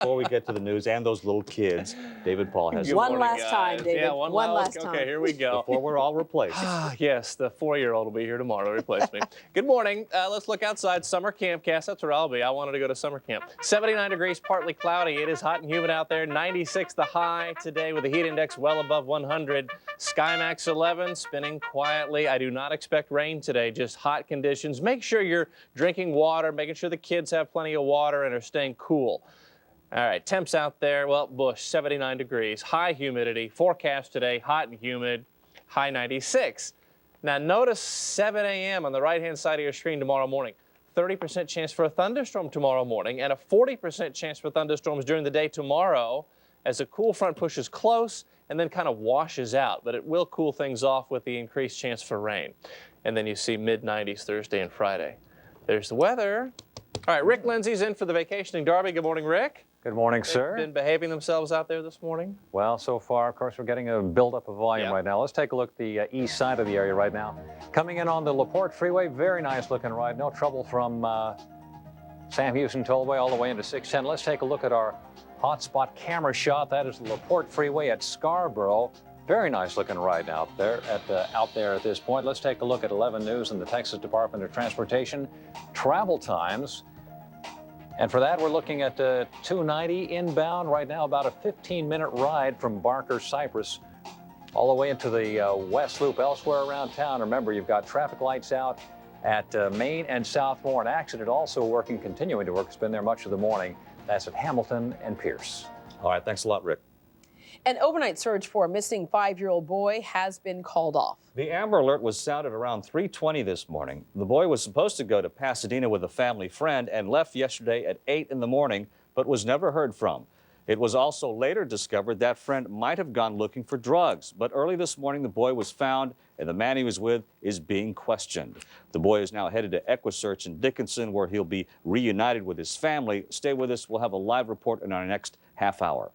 before we get to the news and those little kids, David Paul has One last time, David. Yeah, one last time. Okay, here we go. before we're all replaced. Yes, the 4-year-old will be here tomorrow to replace me. Good morning. Let's look outside. Summer camp, Cass. That's where I'll be. I wanted to go to summer camp. 79 degrees, partly cloudy. It is hot and humid out there. 96 the high today with the heat index well above 100. Skymax 11, spinning quietly. I do not expect rain today, just hot conditions. Make sure you're drinking water, making sure the kids have plenty of water and are staying cool. All right, temps out there, well, Bush, 79 degrees, high humidity, forecast today, hot and humid, high 96. Now notice 7 a.m. on the right-hand side of your screen tomorrow morning. 30% chance for a thunderstorm tomorrow morning and a 40% chance for thunderstorms during the day tomorrow as a cool front pushes close and then kind of washes out. But it will cool things off with the increased chance for rain. And then you see mid-90s Thursday and Friday. There's the weather. All right, Rick Lindsay's in for the vacationing Derby. Good morning, Rick. Good morning, sir. Been behaving themselves out there this morning? Well, so far, of course, we're getting a buildup of volume Yeah. right now. Let's take a look at the east side of the area right now. Coming in on the LaPorte Freeway, very nice looking ride. No trouble from Sam Houston Tollway all the way into 610. Let's take a look at our hotspot camera shot. That is the LaPorte Freeway at Scarborough. Very nice looking ride out there at this point. Let's take a look at 11 News and the Texas Department of Transportation travel times. And for that, we're looking at 290 inbound right now, about a 15-minute ride from Barker, Cypress, all the way into the West Loop. Elsewhere around town, remember, you've got traffic lights out at Main and Southmore. An accident also continuing to work. It's been there much of the morning. That's at Hamilton and Pierce. All right, thanks a lot, Rick. An overnight search for a missing 5-year-old boy has been called off. The Amber Alert was sounded around 3:20 this morning. The boy was supposed to go to Pasadena with a family friend and left yesterday at 8 in the morning, but was never heard from. It was also later discovered that friend might have gone looking for drugs, but early this morning the boy was found and the man he was with is being questioned. The boy is now headed to EquiSearch in Dickinson, where he'll be reunited with his family. Stay with us. We'll have a live report in our next half hour.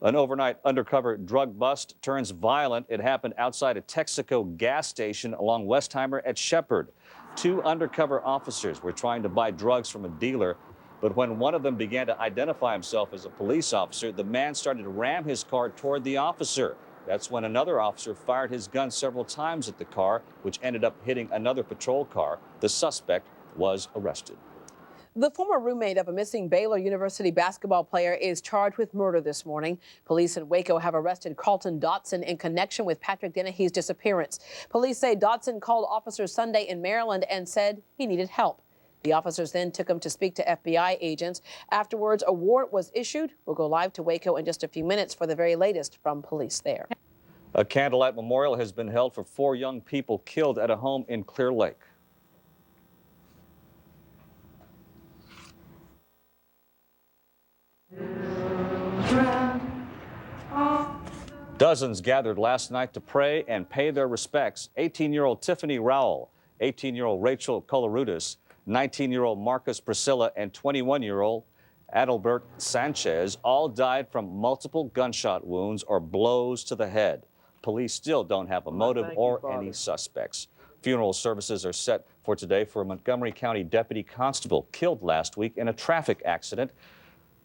An overnight undercover drug bust turns violent. It happened outside a Texaco gas station along Westheimer at Shepherd. 2 undercover officers were trying to buy drugs from a dealer, but when one of them began to identify himself as a police officer, the man started to ram his car toward the officer. That's when another officer fired his gun several times at the car, which ended up hitting another patrol car. The suspect was arrested. The former roommate of a missing Baylor University basketball player is charged with murder this morning. Police in Waco have arrested Carlton Dotson in connection with Patrick Dennehy's disappearance. Police say Dotson called officers Sunday in Maryland and said he needed help. The officers then took him to speak to FBI agents. Afterwards, a warrant was issued. We'll go live to Waco in just a few minutes for the very latest from police there. A candlelight memorial has been held for 4 young people killed at a home in Clear Lake. Dozens gathered last night to pray and pay their respects. 18-year-old Tiffany Rowell, 18-year-old Rachel Colarutis, 19-year-old Marcus Priscilla, and 21-year-old Adalbert Sanchez all died from multiple gunshot wounds or blows to the head. Police still don't have a motive or any suspects. Funeral services are set for today for a Montgomery County deputy constable killed last week in a traffic accident.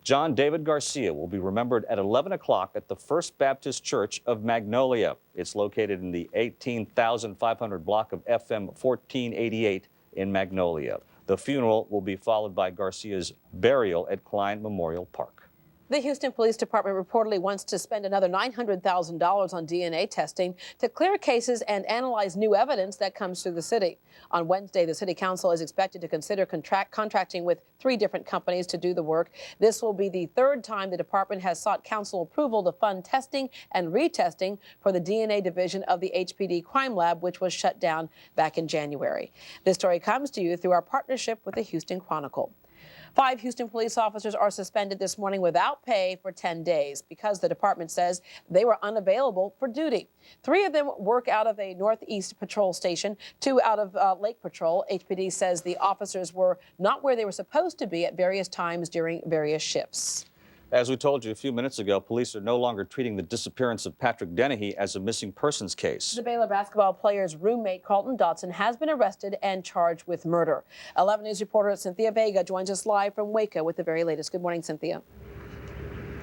John David Garcia will be remembered at 11 o'clock at the First Baptist Church of Magnolia. It's located in the 18,500 block of FM 1488 in Magnolia. The funeral will be followed by Garcia's burial at Klein Memorial Park. The Houston Police Department reportedly wants to spend another $900,000 on DNA testing to clear cases and analyze new evidence that comes through the city. On Wednesday, the City Council is expected to consider contracting with 3 different companies to do the work. This will be the 3rd time the department has sought council approval to fund testing and retesting for the DNA division of the HPD Crime Lab, which was shut down back in January. This story comes to you through our partnership with the Houston Chronicle. 5 Houston police officers are suspended this morning without pay for 10 days because the department says they were unavailable for duty. 3 of them work out of a Northeast Patrol station, 2 out of Lake Patrol. HPD says the officers were not where they were supposed to be at various times during various shifts. As we told you a few minutes ago, police are no longer treating the disappearance of Patrick Dennehy as a missing persons case. The Baylor basketball player's roommate, Carlton Dotson, has been arrested and charged with murder. 11 News reporter Cynthia Vega joins us live from Waco with the very latest. Good morning, Cynthia.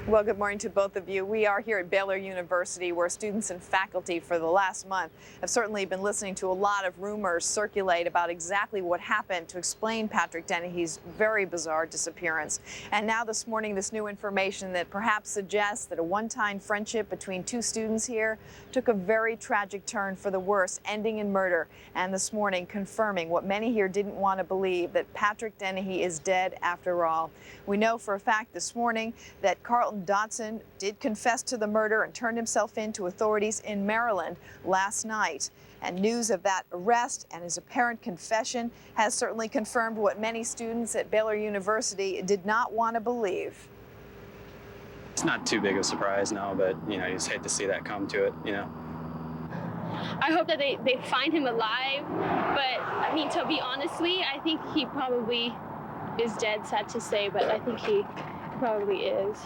Well, good morning to both of you. We are here at Baylor University, where students and faculty for the last month have certainly been listening to a lot of rumors circulate about exactly what happened to explain Patrick Dennehy's very bizarre disappearance. And now this morning, this new information that perhaps suggests that a one-time friendship between two students here took a very tragic turn for the worse, ending in murder. And this morning, confirming what many here didn't want to believe, that Patrick Dennehy is dead after all. We know for a fact this morning that Carlton Dotson did confess to the murder and turned himself in to authorities in Maryland last night. And news of that arrest and his apparent confession has certainly confirmed what many students at Baylor University did not want to believe. It's not too big of a surprise, no, but, you just hate to see that come to it, I hope that they find him alive, but I mean, to be honestly, I think he probably is dead, sad to say, but I think he probably is.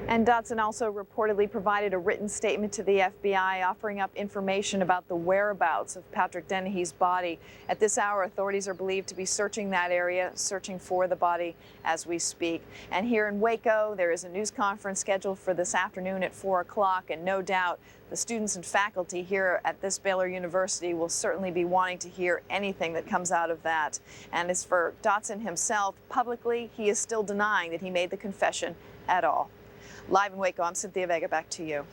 And Dotson also reportedly provided a written statement to the FBI offering up information about the whereabouts of Patrick Dennehy's body. At this hour, authorities are believed to be searching that area, searching for the body as we speak. And here in Waco, there is a news conference scheduled for this afternoon at 4 o'clock, and no doubt the students and faculty here at this Baylor University will certainly be wanting to hear anything that comes out of that. And as for Dotson himself, publicly, he is still denying that he made the confession at all. Live in Waco, I'm Cynthia Vega. Back to you.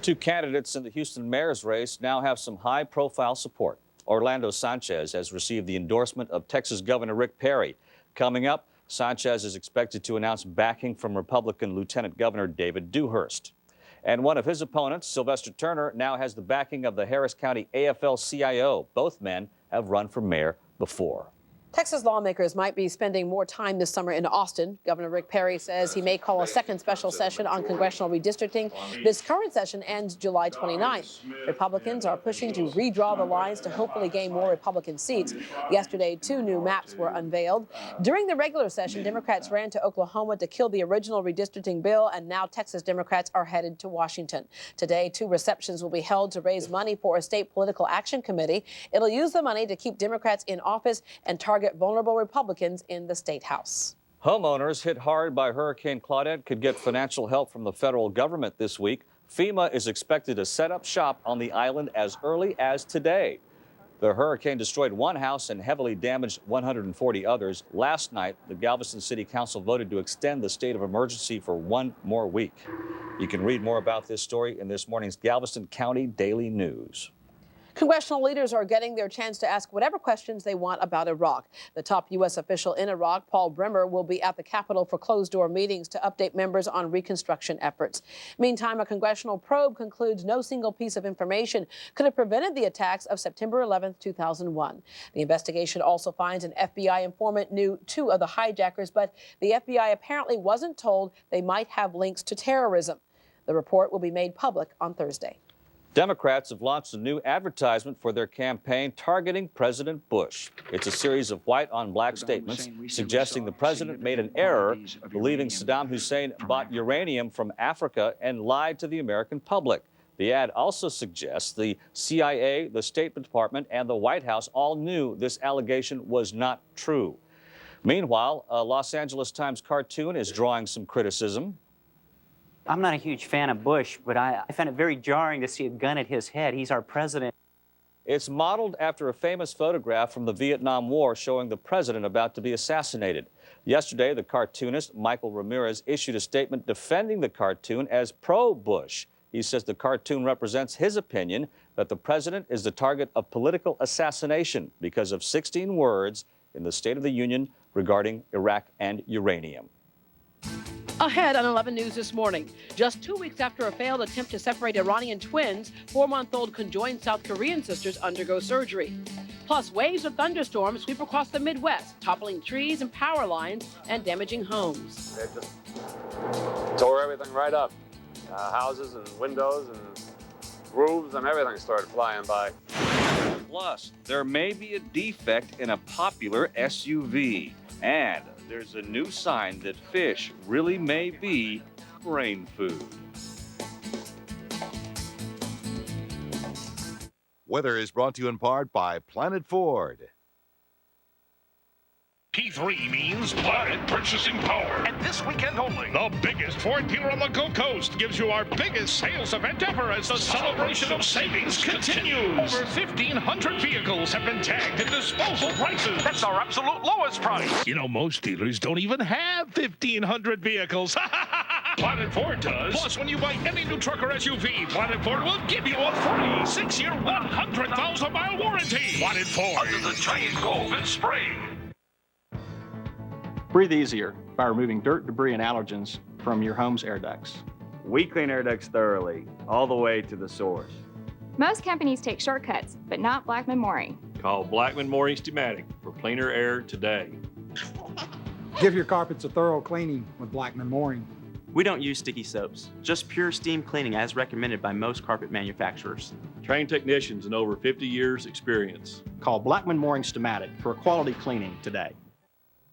Two candidates in the Houston mayor's race now have some high-profile support. Orlando Sanchez has received the endorsement of Texas Governor Rick Perry. Coming up, Sanchez is expected to announce backing from Republican Lieutenant Governor David Dewhurst. And one of his opponents, Sylvester Turner, now has the backing of the Harris County AFL-CIO. Both men have run for mayor before. Texas lawmakers might be spending more time this summer in Austin. Governor Rick Perry says he may call a second special session on congressional redistricting. This current session ends July 29th. Republicans are pushing to redraw the lines to hopefully gain more Republican seats. Yesterday, 2 new maps were unveiled. During the regular session, Democrats ran to Oklahoma to kill the original redistricting bill, and now Texas Democrats are headed to Washington. Today, 2 receptions will be held to raise money for a state political action committee. It'll use the money to keep Democrats in office and target vulnerable Republicans in the state house. Homeowners hit hard by Hurricane Claudette could get financial help from the federal government this week. FEMA is expected to set up shop on the island as early as today. The hurricane destroyed 1 house and heavily damaged 140 others. Last night, the Galveston City Council voted to extend the state of emergency for 1 more week. You can read more about this story in this morning's Galveston County Daily News. Congressional leaders are getting their chance to ask whatever questions they want about Iraq. The top U.S. official in Iraq, Paul Bremer, will be at the Capitol for closed-door meetings to update members on reconstruction efforts. Meantime, a congressional probe concludes no single piece of information could have prevented the attacks of September 11, 2001. The investigation also finds an FBI informant knew 2 of the hijackers, but the FBI apparently wasn't told they might have links to terrorism. The report will be made public on Thursday. Democrats have launched a new advertisement for their campaign targeting President Bush. It's a series of white-on-black statements suggesting the president made an error believing Saddam Hussein bought uranium from Africa and lied to the American public. The ad also suggests the CIA, the State Department, and the White House all knew this allegation was not true. Meanwhile, a Los Angeles Times cartoon is drawing some criticism. I'm not a huge fan of Bush, but I found it very jarring to see a gun at his head. He's our president. It's modeled after a famous photograph from the Vietnam War showing the president about to be assassinated. Yesterday, the cartoonist Michael Ramirez issued a statement defending the cartoon as pro-Bush. He says the cartoon represents his opinion that the president is the target of political assassination because of 16 words in the State of the Union regarding Iraq and uranium. Ahead on 11 News this morning, just 2 weeks after a failed attempt to separate Iranian twins, 4-month-old conjoined South Korean sisters undergo surgery. Plus, waves of thunderstorms sweep across the Midwest, toppling trees and power lines and damaging homes. It just tore everything right up. Houses and windows and roofs and everything started flying by. Plus, there may be a defect in a popular SUV. And there's a new sign that fish really may be brain food. Weather is brought to you in part by Planet Ford. P3 means Planet Purchasing Power. And this weekend only, the biggest Ford dealer on the Gold Coast gives you our biggest sales event ever as the celebration of savings continues. Over 1,500 vehicles have been tagged at disposal prices. That's our absolute lowest price. You know, most dealers don't even have 1,500 vehicles. Planet Ford does. Plus, when you buy any new truck or SUV, Planet Ford will give you a free 6-year, 100,000-mile warranty. Planet Ford. Under the giant Gulf in spring. Breathe easier by removing dirt, debris, and allergens from your home's air ducts. We clean air ducts thoroughly, all the way to the source. Most companies take shortcuts, but not Blackman Mooring. Call Blackman Mooring Steamatic for cleaner air today. Give your carpets a thorough cleaning with Blackman Mooring. We don't use sticky soaps, just pure steam cleaning as recommended by most carpet manufacturers. Trained technicians and over 50 years experience. Call Blackman Mooring Steamatic for a quality cleaning today.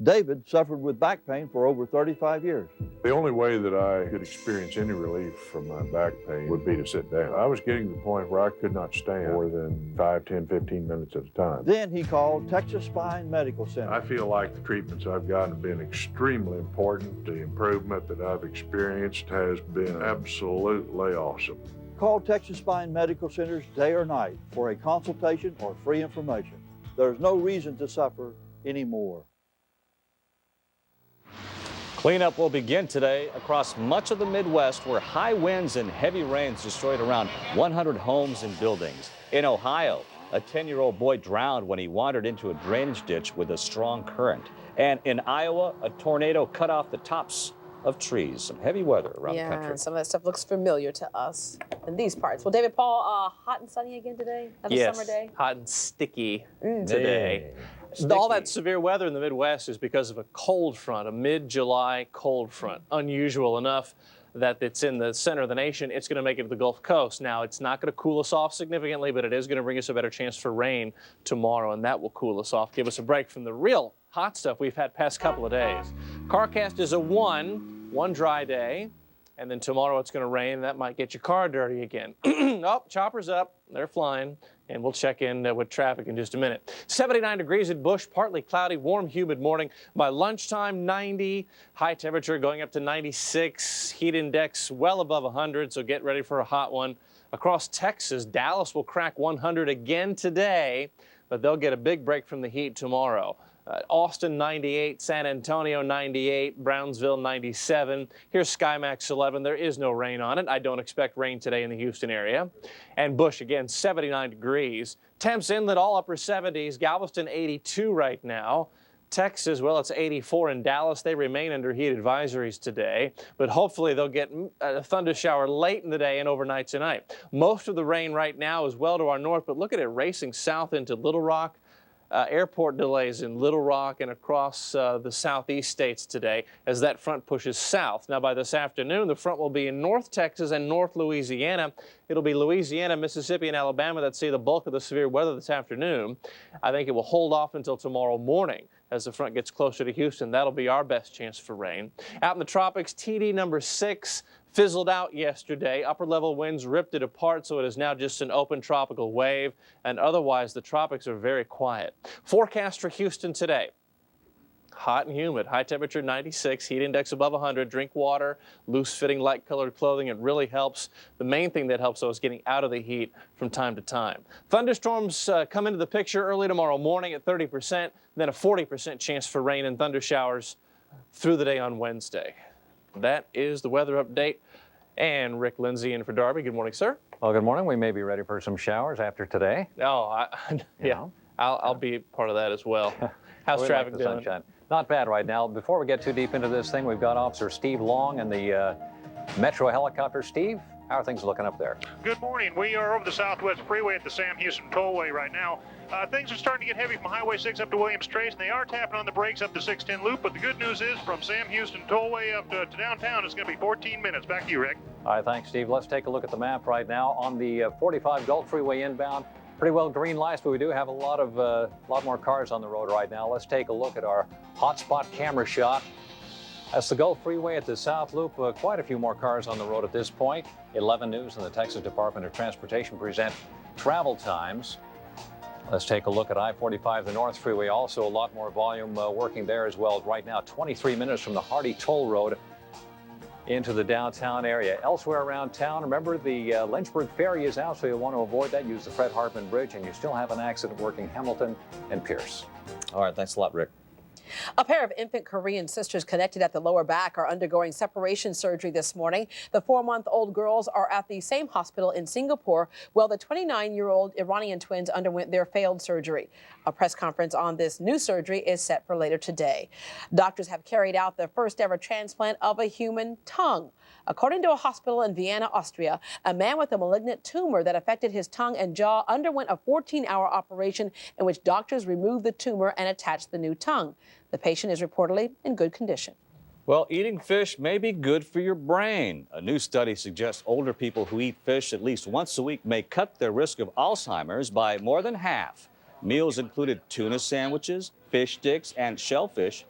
David suffered with back pain for over 35 years. The only way that I could experience any relief from my back pain would be to sit down. I was getting to the point where I could not stand more than 5, 10, 15 minutes at a time. Then he called Texas Spine Medical Center. I feel like the treatments I've gotten have been extremely important. The improvement that I've experienced has been absolutely awesome. Call Texas Spine Medical Centers day or night for a consultation or free information. There's no reason to suffer anymore. Cleanup will begin today across much of the Midwest where high winds and heavy rains destroyed around 100 homes and buildings. In Ohio, a 10-year-old boy drowned when he wandered into a drainage ditch with a strong current. And in Iowa, a tornado cut off the tops of trees. Some heavy weather around the country. Yeah, some of that stuff looks familiar to us in these parts. Well, David Paul, hot and sunny again today? Another summer day? Hot and sticky today. All that severe weather in the Midwest is because of a cold front, a mid-July cold front. Unusual enough that it's in the center of the nation. It's going to make it to the Gulf Coast. Now, it's not going to cool us off significantly, but it is going to bring us a better chance for rain tomorrow, and that will cool us off, give us a break from the real hot stuff we've had past couple of days. Carcast is a one dry day, and then tomorrow it's going to rain. That might get your car dirty again. Oh, chopper's up. They're flying. And we'll check in with traffic in just a minute. 79 degrees at Bush, partly cloudy, warm, humid morning. By lunchtime, 90. High temperature going up to 96. Heat index well above 100, so get ready for a hot one. Across Texas, Dallas will crack 100 again today, but they'll get a big break from the heat tomorrow. Austin 98, San Antonio 98, Brownsville 97. Here's SkyMax 11. There is no rain on it. I don't expect rain today in the Houston area. And Bush again 79 degrees. Temps inlet all upper 70s. Galveston 82 right now. Texas, well, it's 84 in Dallas. They remain under heat advisories today, but hopefully they'll get a thunder shower late in the day and overnight tonight. Most of the rain right now is well to our north, but look at it racing south into Little Rock. Airport delays in Little Rock and across the southeast states today as that front pushes south. Now, by this afternoon, the front will be in North Texas and North Louisiana. It'll be Louisiana, Mississippi, and Alabama that see the bulk of the severe weather this afternoon. I think it will hold off until tomorrow morning as the front gets closer to Houston. That'll be our best chance for rain. Out in the tropics, TD number 6 fizzled out yesterday. Upper level winds ripped it apart, so it is now just an open tropical wave, and otherwise the tropics are very quiet. Forecast for Houston today. Hot and humid, high temperature 96, heat index above 100, drink water, loose fitting light colored clothing. It really helps. The main thing that helps though is getting out of the heat from time to time. Thunderstorms come into the picture early tomorrow morning at 30%, then a 40% chance for rain and thunder showers through the day on Wednesday. That is the weather update. And Rick Lindsay in for Darby. Good morning, sir. Well, good morning. We may be ready for some showers after today. Oh, yeah. I'll be part of that as well. How's traffic doing? Sunshine. Not bad right now. Before we get too deep into this thing, we've got Officer Steve Long and the Metro helicopter. Steve, how are things looking up there? Good morning. We are over the Southwest Freeway at the Sam Houston Tollway right now. Things are starting to get heavy from Highway 6 up to Williams Trace, and they are tapping on the brakes up to 610 Loop. But the good news is from Sam Houston Tollway up to downtown, it's going to be 14 minutes. Back to you, Rick. All right, thanks, Steve. Let's take a look at the map right now. On the 45 Gulf Freeway inbound, pretty well green lights, but we do have a lot more cars on the road right now. Let's take a look at our hotspot camera shot. That's the Gulf Freeway at the South Loop. Quite a few more cars on the road at this point. 11 News and the Texas Department of Transportation present travel times. Let's take a look at I-45, the North Freeway. Also a lot more volume working there as well. Right now, 23 minutes from the Hardy Toll Road into the downtown area. Elsewhere around town, remember the Lynchburg Ferry is out, so you'll want to avoid that. Use the Fred Hartman Bridge, and you still have an accident working Hamilton and Pierce. All right, thanks a lot, Rick. A pair of infant Korean sisters connected at the lower back are undergoing separation surgery this morning. The 4-month-old girls are at the same hospital in Singapore, while the 29-year-old Iranian twins underwent their failed surgery. A press conference on this new surgery is set for later today. Doctors have carried out the first ever transplant of a human tongue. According to a hospital in Vienna, Austria, a man with a malignant tumor that affected his tongue and jaw underwent a 14-hour operation in which doctors removed the tumor and attached the new tongue. The patient is reportedly in good condition. Well, eating fish may be good for your brain. A new study suggests older people who eat fish at least once a week may cut their risk of Alzheimer's by more than half. Meals included tuna sandwiches, fish sticks, and shellfish.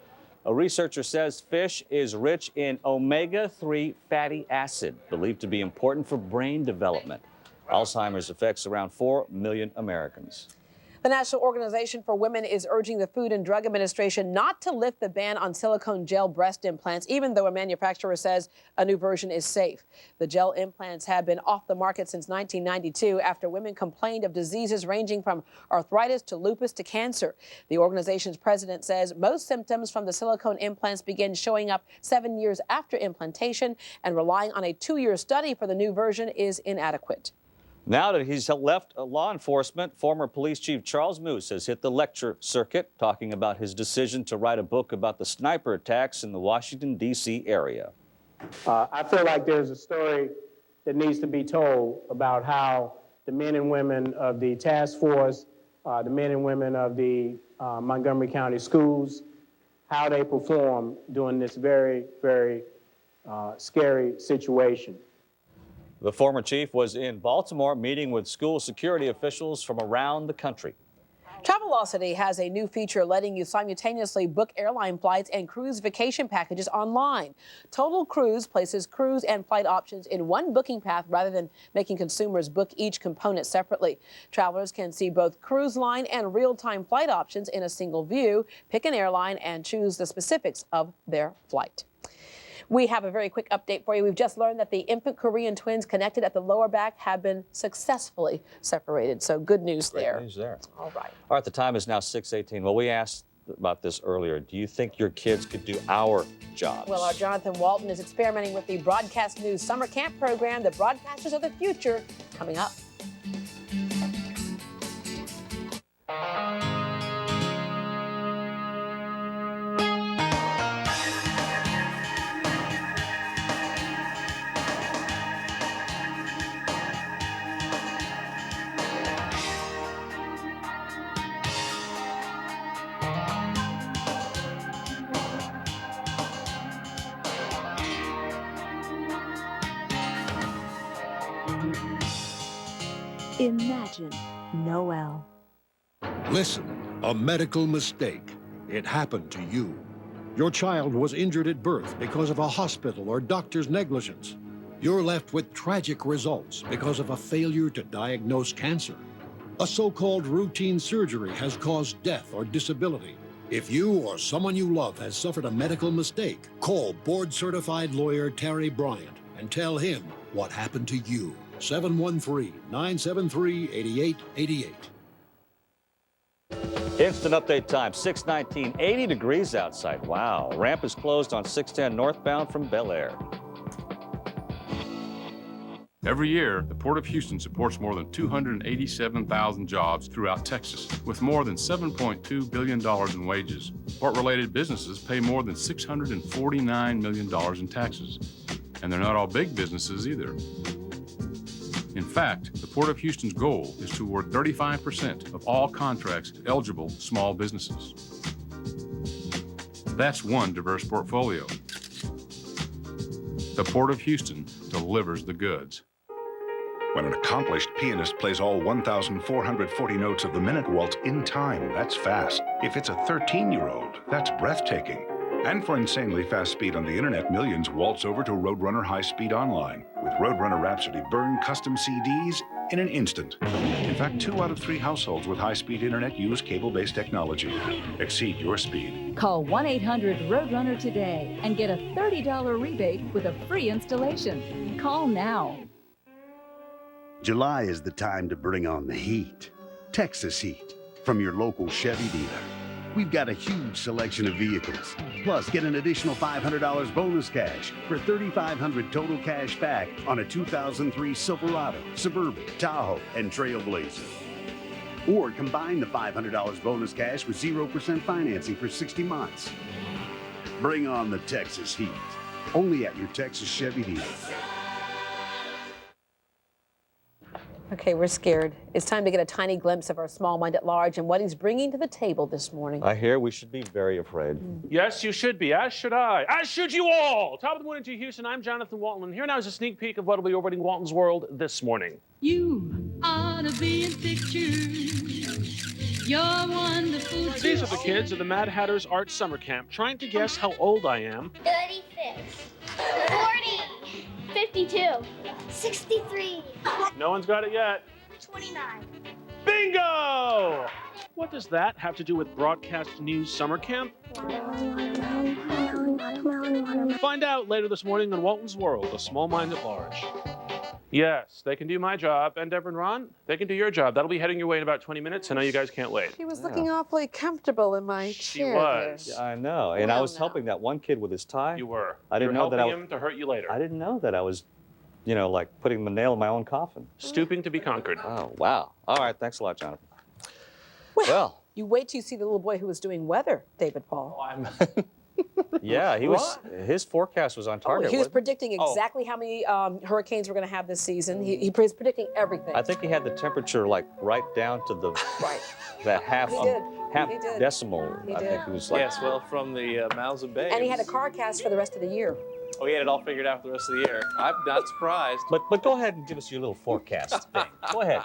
A researcher says fish is rich in omega-3 fatty acid, believed to be important for brain development. Alzheimer's affects around 4 million Americans. The National Organization for Women is urging the Food and Drug Administration not to lift the ban on silicone gel breast implants, even though a manufacturer says a new version is safe. The gel implants have been off the market since 1992 after women complained of diseases ranging from arthritis to lupus to cancer. The organization's president says most symptoms from the silicone implants begin showing up 7 years after implantation, and relying on a 2-year study for the new version is inadequate. Now that he's left law enforcement, former police chief Charles Moose has hit the lecture circuit, talking about his decision to write a book about the sniper attacks in the Washington, D.C. area. I feel like there's a story that needs to be told about how the men and women of the task force, the men and women of the Montgomery County schools, how they perform during this very, very scary situation. The former chief was in Baltimore meeting with school security officials from around the country. Travelocity has a new feature letting you simultaneously book airline flights and cruise vacation packages online. Total Cruise places cruise and flight options in one booking path rather than making consumers book each component separately. Travelers can see both cruise line and real-time flight options in a single view, pick an airline, and choose the specifics of their flight. We have a very quick update for you. We've just learned that the infant Korean twins connected at the lower back have been successfully separated. So good news there. Great news there. All right. All right, the time is now 6:18. Well, we asked about this earlier. Do you think your kids could do our jobs? Well, our Jonathan Walton is experimenting with the Broadcast News Summer Camp program, The Broadcasters of the Future, coming up. Imagine Noel. Listen, a medical mistake. It happened to you. Your child was injured at birth because of a hospital or doctor's negligence. You're left with tragic results because of a failure to diagnose cancer. A so-called routine surgery has caused death or disability. If you or someone you love has suffered a medical mistake, call board-certified lawyer Terry Bryant and tell him what happened to you. 713-973-8888. Instant update time, 6:19, 80 degrees outside. Wow. Ramp is closed on 610 northbound from Bel Air. Every year, the Port of Houston supports more than 287,000 jobs throughout Texas, with more than $7.2 billion in wages. Port-related businesses pay more than $649 million in taxes. And they're not all big businesses either. In fact, the Port of Houston's goal is to award 35% of all contracts to eligible small businesses. That's one diverse portfolio. The Port of Houston delivers the goods. When an accomplished pianist plays all 1,440 notes of the minute waltz in time, that's fast. If it's a 13-year-old, that's breathtaking. And for insanely fast speed on the internet, millions waltz over to Roadrunner High Speed Online. With Roadrunner Rhapsody Burn custom CDs, in an instant. In fact, 2 out of 3 households with high-speed internet use cable-based technology. Exceed your speed. Call 1-800-ROADRUNNER today and get a $30 rebate with a free installation. Call now. July is the time to bring on the heat. Texas heat from your local Chevy dealer. We've got a huge selection of vehicles. Plus, get an additional $500 bonus cash for $3,500 total cash back on a 2003 Silverado, Suburban, Tahoe, and Trailblazer. Or combine the $500 bonus cash with 0% financing for 60 months. Bring on the Texas heat. Only at your Texas Chevy dealer. Okay, we're scared. It's time to get a tiny glimpse of our small mind at large and what he's bringing to the table this morning. I hear we should be very afraid. Yes, you should be, as should I, as should you all. Top of the morning to Houston, I'm Jonathan Walton, and here now is a sneak peek of what will be orbiting Walton's world this morning. You ought to be in pictures. You're wonderful. These are the kids of the Mad Hatter's Art Summer Camp trying to guess how old I am. 36. 40. 52. 63. No one's got it yet. 29. Bingo! What does that have to do with Broadcast News Summer Camp? Find out later this morning on Walton's World, a small mind at large. Yes, they can do my job, and Deborah and Ron, they can do your job. That'll be heading your way in about 20 minutes. I know you guys can't wait. She was looking awfully comfortable in my chair. She was. Yeah, I know, and I was helping that one kid with his tie. You were. I didn't know that helping him to hurt you later. I didn't know that I was, you know, like putting the nail in my own coffin. Stooping to be conquered. Oh, wow. All right, thanks a lot, Jonathan. Well, you wait till you see the little boy who was doing weather, David Paul. Oh, I'm Yeah, he was. His forecast was on target. He was wasn't it? predicting exactly how many hurricanes we're going to have this season. He was predicting everything. I think he had the temperature like right down to the that half He did. decimal. He I did. think he was like. Yes, well, from the mouths of babes. And he had a car cast for the rest of the year. Oh, he had it all figured out for the rest of the year. I'm not surprised. But go ahead and give us your little forecast thing. Go ahead.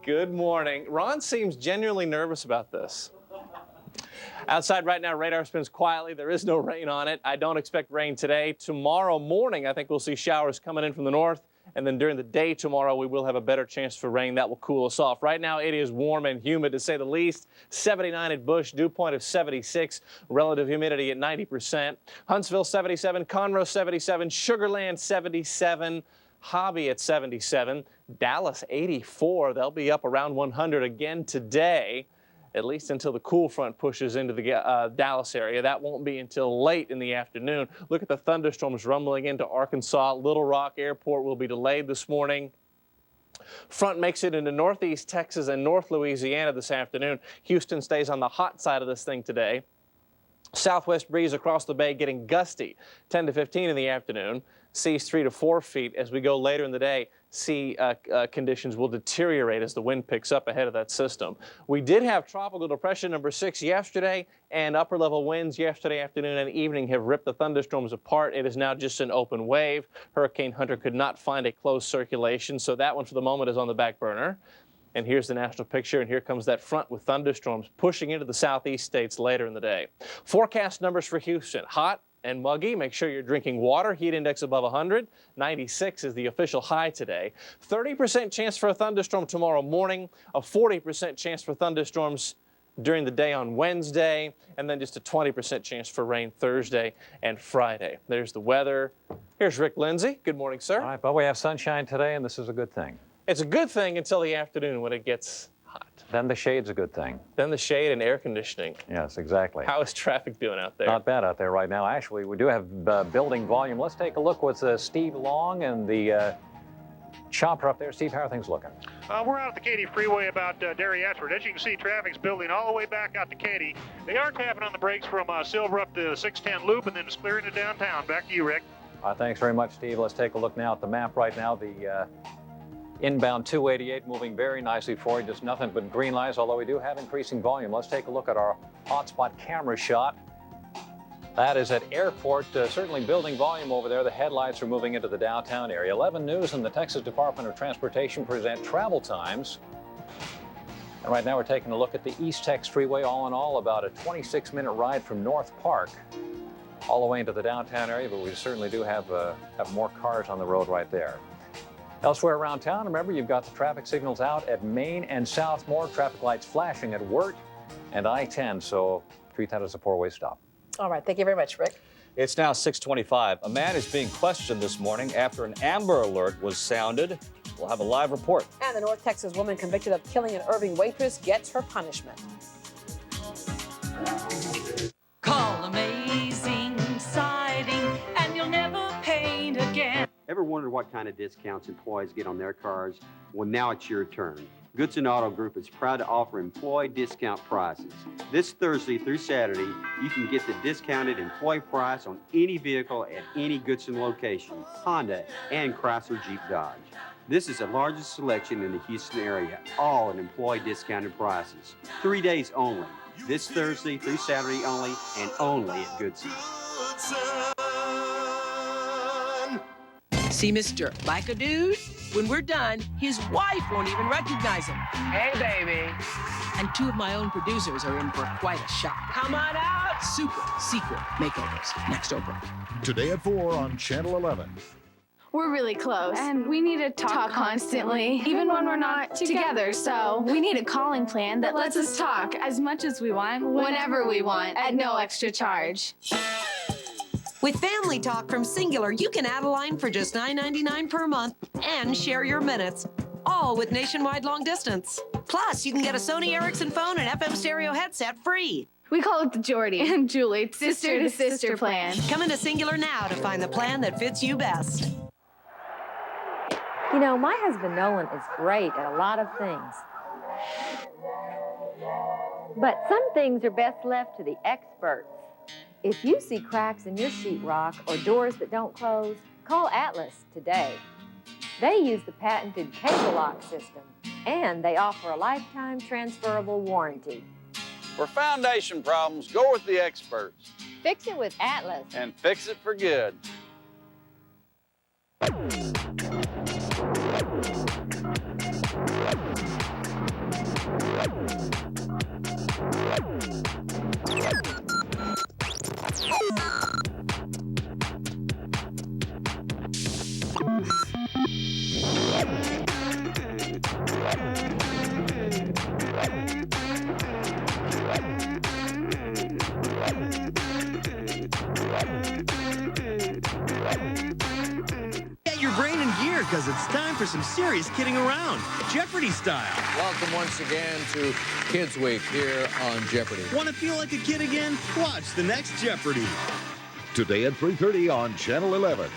Good morning. Ron seems genuinely nervous about this. Outside right now, radar spins quietly. There is no rain on it. I don't expect rain today. Tomorrow morning, I think we'll see showers coming in from the north. And then during the day tomorrow, we will have a better chance for rain. That will cool us off. Right now, it is warm and humid, to say the least. 79 at Bush, dew point of 76, relative humidity at 90%. Huntsville, 77, Conroe, 77, Sugar Land, 77, Hobby at 77, Dallas, 84. They'll be up around 100 again today, at least until the cool front pushes into the Dallas area. That won't be until late in the afternoon. Look at the thunderstorms rumbling into Arkansas. Little Rock Airport will be delayed this morning. Front makes it into northeast Texas and north Louisiana this afternoon. Houston stays on the hot side of this thing today. Southwest breeze across the bay getting gusty, 10 to 15 in the afternoon. Seas 3 to 4 feet. As we go later in the day, sea conditions will deteriorate as the wind picks up ahead of that system. We did have tropical depression number 6 yesterday, and upper level winds yesterday afternoon and evening have ripped the thunderstorms apart. It is now just an open wave. Hurricane Hunter could not find a closed circulation, so that one for the moment is on the back burner. And here's the national picture, and here comes that front with thunderstorms pushing into the southeast states later in the day. Forecast numbers for Houston: hot and muggy. Make sure you're drinking water. Heat index above 100. 96 is the official high today. 30% chance for a thunderstorm tomorrow morning. A 40% chance for thunderstorms during the day on Wednesday. And then just a 20% chance for rain Thursday and Friday. There's the weather. Here's Rick Lindsay. Good morning, sir. All right, but we have sunshine today, and this is a good thing. It's a good thing until the afternoon when it gets hot. Then the shade's a good thing. Then the shade and air conditioning. Yes, exactly. How is traffic doing out there? Not bad out there right now. Actually, we do have building volume. Let's take a look with Steve Long and the chopper up there. Steve, how are things looking? We're out at the Katy Freeway about Derry Ashford. As you can see, traffic's building all the way back out to Katy. They are tapping on the brakes from Silver up to 610 Loop, and then it's clearing to downtown. Back to you, Rick. Thanks very much, Steve. Let's take a look now at the map right now. The inbound 288 moving very nicely forward, just nothing but green lights, although we do have increasing volume. Let's take a look at our hotspot camera shot. That is at Airport, certainly building volume over there. The headlights are moving into the downtown area. 11 News and the Texas Department of Transportation present travel times. And right now we're taking a look at the East Tex Freeway. All in all, about a 26-minute ride from North Park all the way into the downtown area, but we certainly do have more cars on the road right there. Elsewhere around town, remember, you've got the traffic signals out at Main and Southmore. Traffic lights flashing at Wirt and I-10, so treat that as a four-way stop. All right, thank you very much, Rick. It's now 6:25. A man is being questioned this morning after an Amber Alert was sounded. We'll have a live report. And the North Texas woman convicted of killing an Irving waitress gets her punishment. Call Amazing Siding and you'll never paint again. Ever wondered what kind of discounts employees get on their cars? Well, now it's your turn. Goodson Auto Group is proud to offer employee discount prices. This Thursday through Saturday, you can get the discounted employee price on any vehicle at any Goodson location, Honda and Chrysler Jeep Dodge. This is the largest selection in the Houston area, all at employee discounted prices. 3 days only. This Thursday through Saturday only, and only at Goodson. See Mr. Like a Dude? When we're done, his wife won't even recognize him. Hey, baby. And two of my own producers are in for quite a shock. Come on out. Super secret makeovers. Next over. Today at 4 on Channel 11. We're really close, and we need to talk constantly, even when we're not together. So we need a calling plan that lets us talk as much as we want, whenever we want, at no extra charge. With Family Talk from Singular, you can add a line for just $9.99 per month and share your minutes, all with nationwide long distance. Plus, you can get a Sony Ericsson phone and FM stereo headset free. We call it the Jordy and Julie sister-to-sister plan. Come into Singular now to find the plan that fits you best. You know, my husband Nolan is great at a lot of things. But some things are best left to the experts. If you see cracks in your sheetrock or doors that don't close, call Atlas today. They use the patented cable lock system, and they offer a lifetime transferable warranty. For foundation problems, go with the experts. Fix it with Atlas. And fix it for good. Get your brain in gear, because it's time for some serious kidding around, Jeopardy style. Welcome once again to Kids Week here on Jeopardy. Want to feel like a kid again? Watch the next Jeopardy. Today at 3:30 on Channel 11.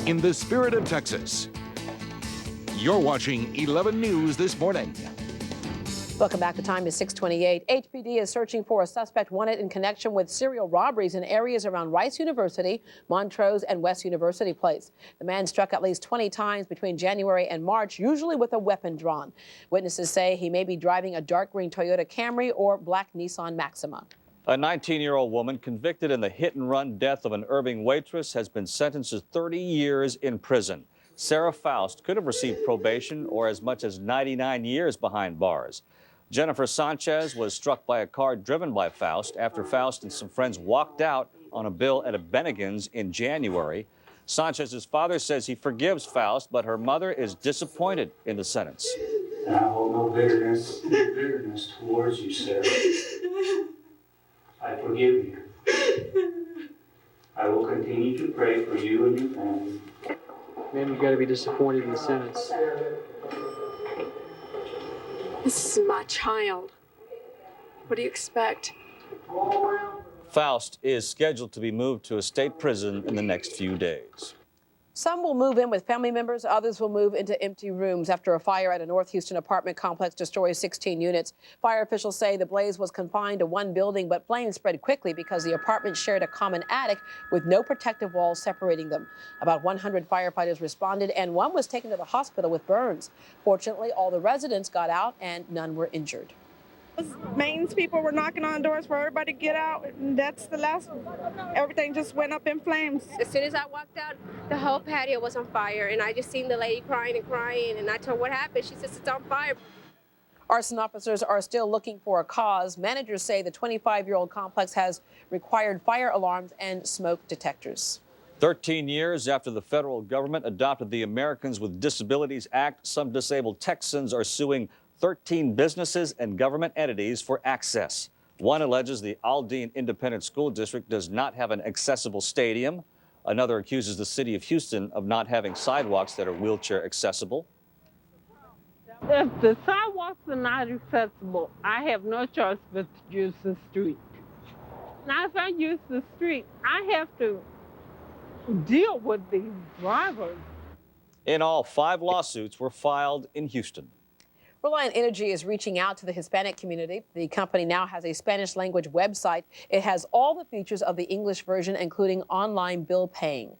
In the spirit of Texas, you're watching 11 News this morning. Welcome back. The time is 6:28. HPD is searching for a suspect wanted in connection with serial robberies in areas around Rice University, Montrose, and West University Place. The man struck at least 20 times between January and March, usually with a weapon drawn. Witnesses say he may be driving a dark green Toyota Camry or black Nissan Maxima. A 19-year-old woman convicted in the hit-and-run death of an Irving waitress has been sentenced to 30 years in prison. Sarah Faust could have received probation or as much as 99 years behind bars. Jennifer Sanchez was struck by a car driven by Faust after Faust and some friends walked out on a bill at a Bennigan's in January. Sanchez's father says he forgives Faust, but her mother is disappointed in the sentence. I hold no bitterness towards you, Sarah. I forgive you. I will continue to pray for you and your family. Ma'am, you gotta be disappointed in the sentence. This is my child. What do you expect? Faust is scheduled to be moved to a state prison in the next few days. Some will move in with family members, others will move into empty rooms after a fire at a North Houston apartment complex destroys 16 units. Fire officials say the blaze was confined to one building, but flames spread quickly because the apartment shared a common attic with no protective walls separating them. About 100 firefighters responded, and one was taken to the hospital with burns. Fortunately, all the residents got out and none were injured. Maintenance people were knocking on doors for everybody to get out, and that's the last. Everything just went up in flames. As soon as I walked out, the whole patio was on fire, and I just seen the lady crying and crying, and I told her what happened. She says it's on fire. Arson officers are still looking for a cause. Managers say the 25-year-old complex has required fire alarms and smoke detectors. 13 years after the federal government adopted the Americans with Disabilities Act, some disabled Texans are suing 13 businesses and government entities for access. One alleges the Aldine Independent School District does not have an accessible stadium. Another accuses the city of Houston of not having sidewalks that are wheelchair accessible. If the sidewalks are not accessible, I have no choice but to use the street. Now, if I use the street, I have to deal with these drivers. In all, 5 lawsuits were filed in Houston. Reliant Energy is reaching out to the Hispanic community. The company now has a Spanish language website. It has all the features of the English version, including online bill paying.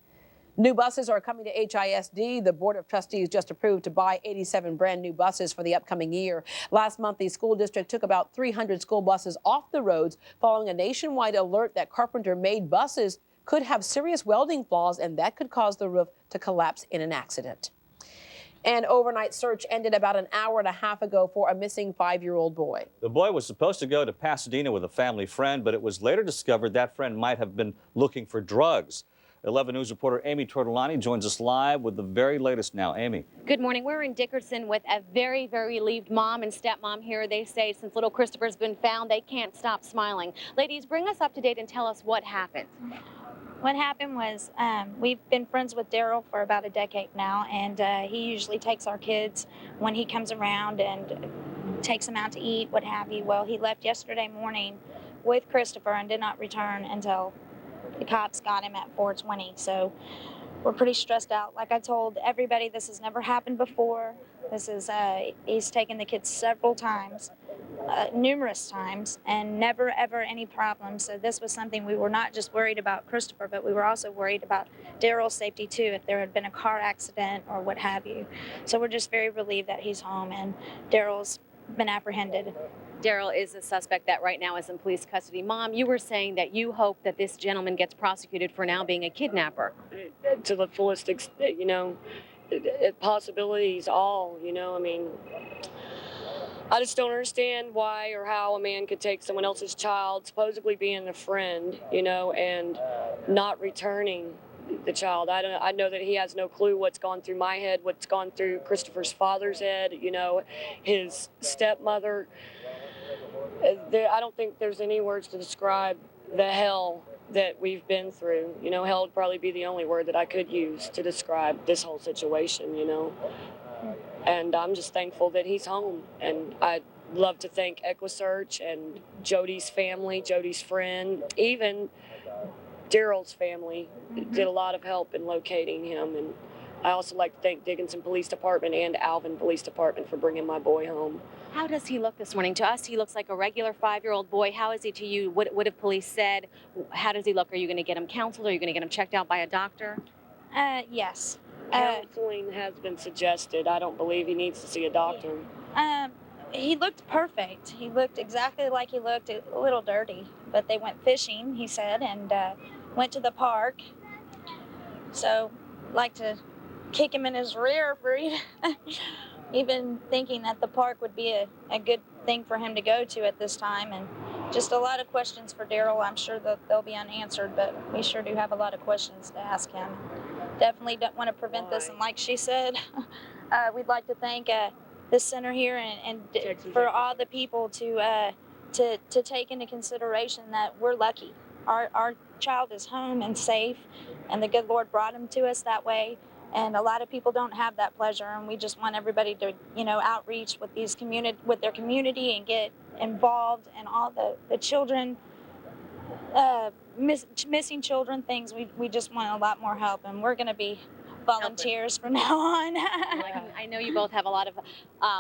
New buses are coming to HISD. The Board of Trustees just approved to buy 87 brand new buses for the upcoming year. Last month, the school district took about 300 school buses off the roads following a nationwide alert that Carpenter-made buses could have serious welding flaws, and that could cause the roof to collapse in an accident. An overnight search ended about an hour and a half ago for a missing 5-year-old boy. The boy was supposed to go to Pasadena with a family friend, but it was later discovered that friend might have been looking for drugs. 11 News reporter Amy Tortolani joins us live with the very latest now. Amy. Good morning. We're in Dickerson with a very, very relieved mom and stepmom here. They say since little Christopher's been found, they can't stop smiling. Ladies, bring us up to date and tell us what happened. What happened was we've been friends with Daryl for about a decade now, and he usually takes our kids when he comes around and takes them out to eat, what have you. Well, he left yesterday morning with Christopher and did not return until the cops got him at 4:20. So we're pretty stressed out. Like I told everybody, this has never happened before. This is he's taken the kids several times. Numerous times, and never ever any problems. So this was something we were not just worried about Christopher, but we were also worried about Daryl's safety too, if there had been a car accident or what have you. So we're just very relieved that he's home and Daryl's been apprehended. Daryl is a suspect that right now is in police custody. Mom, you were saying that you hope that this gentleman gets prosecuted for now being a kidnapper. To the fullest extent, you know, possibilities all, you know, I mean, I just don't understand why or how a man could take someone else's child, supposedly being a friend, you know, and not returning the child. I know that he has no clue what's gone through my head, what's gone through Christopher's father's head, you know, his stepmother. I don't think there's any words to describe the hell that we've been through. You know, hell would probably be the only word that I could use to describe this whole situation, you know. And I'm just thankful that he's home. And I'd love to thank EquiSearch and Jody's family, Jody's friend, even Daryl's family did a lot of help in locating him. And I also like to thank Dickinson Police Department and Alvin Police Department for bringing my boy home. How does he look this morning? To us, he looks like a regular 5-year-old boy. How is he to you? What have police said? How does he look? Are you going to get him counseled? Are you going to get him checked out by a doctor? Yes. Counseling has been suggested. I don't believe he needs to see a doctor. He looked perfect. He looked exactly like he looked, a little dirty. But they went fishing, he said, and went to the park. So, like to kick him in his rear, even thinking that the park would be a good thing for him to go to at this time. And just a lot of questions for Daryl. I'm sure that they'll be unanswered, but we sure do have a lot of questions to ask him. Definitely don't want to prevent this, and like she said, we'd like to thank this center here and for all the people to take into consideration that we're lucky. Our child is home and safe, and the good Lord brought him to us that way. And a lot of people don't have that pleasure, and we just want everybody to, you know, outreach with their community and get involved in all the children. Missing children things, we just want a lot more help, and we're going to be volunteers from now on. I know you both have a lot of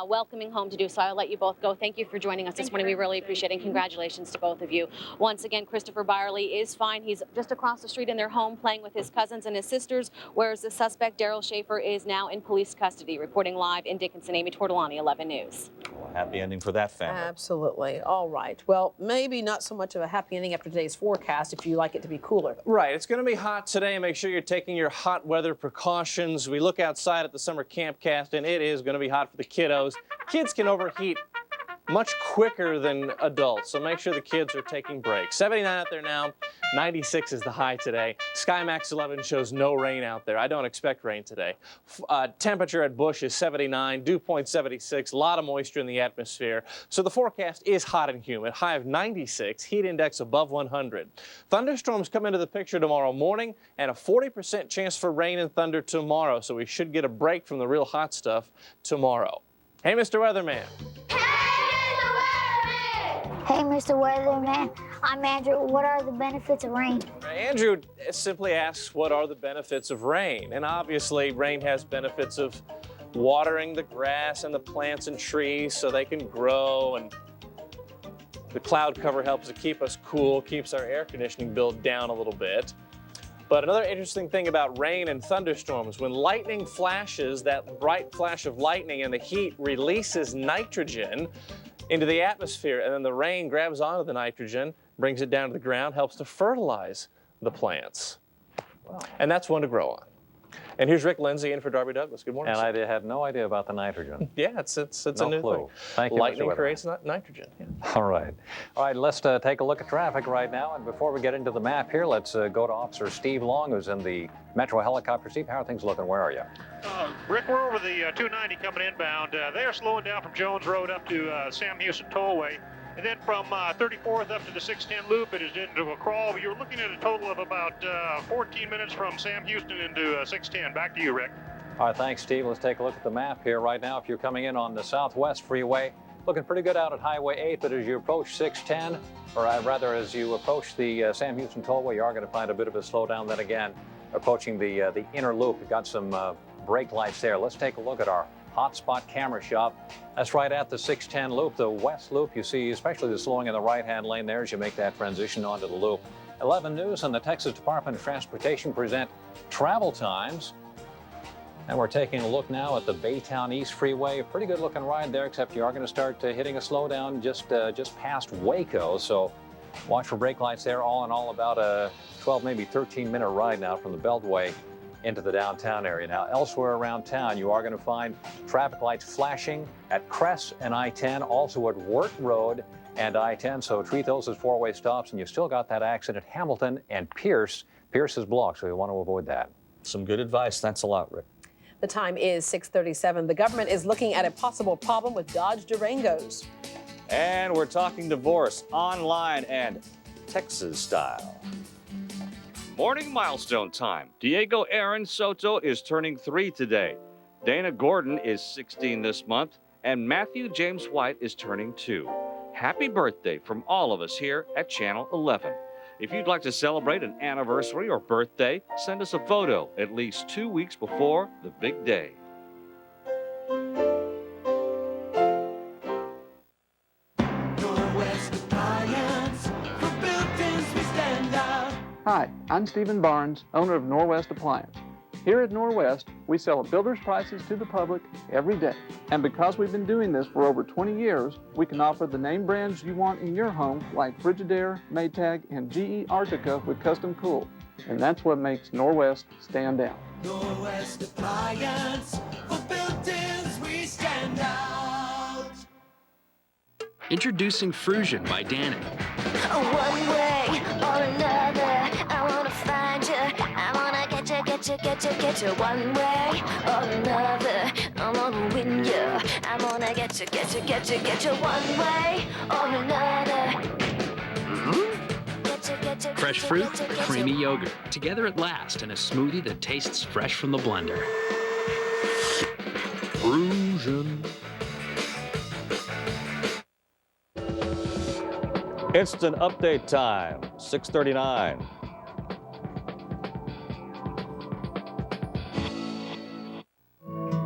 welcoming home to do, so I'll let you both go. Thank you for joining us this morning. We really appreciate it, and congratulations to both of you. Once again, Christopher Byerly is fine. He's just across the street in their home playing with his cousins and his sisters, whereas the suspect, Daryl Schaefer, is now in police custody. Reporting live in Dickinson, Amy Tortolani, 11 News. Well, happy ending for that family. Absolutely. All right. Well, maybe not so much of a happy ending after today's forecast if you like it to be cooler. Right. It's going to be hot today. Make sure you're taking your hot weather precautions. We look outside at the summer camp cast, and it is going to be hot for the kiddos. Kids can overheat much quicker than adults, so make sure the kids are taking breaks. 79 out there now. 96 is the high today. SkyMax 11 shows no rain out there. I don't expect rain today. Temperature at Bush is 79, dew point 76, a lot of moisture in the atmosphere. So the forecast is hot and humid, high of 96, heat index above 100. Thunderstorms come into the picture tomorrow morning and a 40% chance for rain and thunder tomorrow. So we should get a break from the real hot stuff tomorrow. Hey, Mr. Weatherman. Hey, Mr. Weatherman. I'm Andrew. What are the benefits of rain? Andrew simply asks, what are the benefits of rain? And obviously, rain has benefits of watering the grass and the plants and trees so they can grow, and the cloud cover helps to keep us cool, keeps our air conditioning bill down a little bit. But another interesting thing about rain and thunderstorms, when lightning flashes, that bright flash of lightning and the heat releases nitrogen into the atmosphere, and then the rain grabs onto the nitrogen, brings it down to the ground, helps to fertilize the plants. Wow. And that's one to grow on. And here's Rick Lindsay in for Darby Douglas. Good morning. And I had no idea about the nitrogen. Yeah, it's no a new clue. thing. Thank you, Lightning Mr. creates nitrogen. Yeah. All right. All right, let's take a look at traffic right now. And before we get into the map here, let's go to Officer Steve Long, who's in the Metro helicopter. Steve, how are things looking? Where are you? Rick, we're over the 290 coming inbound. They are slowing down from Jones Road up to Sam Houston Tollway. And then from 34th up to the 610 loop, it is into a crawl. You're looking at a total of about 14 minutes from Sam Houston into 610. Back to you, Rick. All right, thanks, Steve. Let's take a look at the map here right now. If you're coming in on the Southwest Freeway, looking pretty good out at Highway 8, but as you approach 610, or rather as you approach the Sam Houston Tollway, you are going to find a bit of a slowdown. Then again, approaching the inner loop, you've got some brake lights there. Let's take a look at our hotspot camera shop. That's right at the 610 loop, the west loop. You see especially the slowing in the right-hand lane there as you make that transition onto the loop. 11 News and the Texas Department of Transportation present travel times. And we're taking a look now at the Baytown East Freeway. A pretty good looking ride there, except you are going to start hitting a slowdown just past Waco. So watch for brake lights there. All in all, about a 12, maybe 13-minute ride now from the Beltway into the downtown area. Now, elsewhere around town, you are going to find traffic lights flashing at Cress and I-10, also at Wirt Road and I-10. So treat those as four-way stops, and you still got that accident at Hamilton and Pierce. Pierce is blocked, so you want to avoid that. Some good advice. Thanks a lot, Rick. The time is 6:37. The government is looking at a possible problem with Dodge Durangos. And we're talking divorce online and Texas style. Morning milestone time. Diego Aaron Soto is turning 3 today. Dana Gordon is 16 this month, and Matthew James White is turning 2. Happy birthday from all of us here at Channel 11. If you'd like to celebrate an anniversary or birthday, send us a photo at least 2 weeks before the big day. Hi, I'm Stephen Barnes, owner of Norwest Appliance. Here at Norwest, we sell at builder's prices to the public every day. And because we've been doing this for over 20 years, we can offer the name brands you want in your home, like Frigidaire, Maytag, and GE Arctica with custom cool. And that's what makes Norwest stand out. Norwest Appliance, for built-ins we stand out. Introducing Frusion by Danon. One way or another, I wanna find you. I wanna get you. One way or another, I wanna win you. I wanna get you. One way or another. Fresh fruit, creamy yogurt, together at last in a smoothie that tastes fresh from the blender. Frusion. Instant update time, 6:39.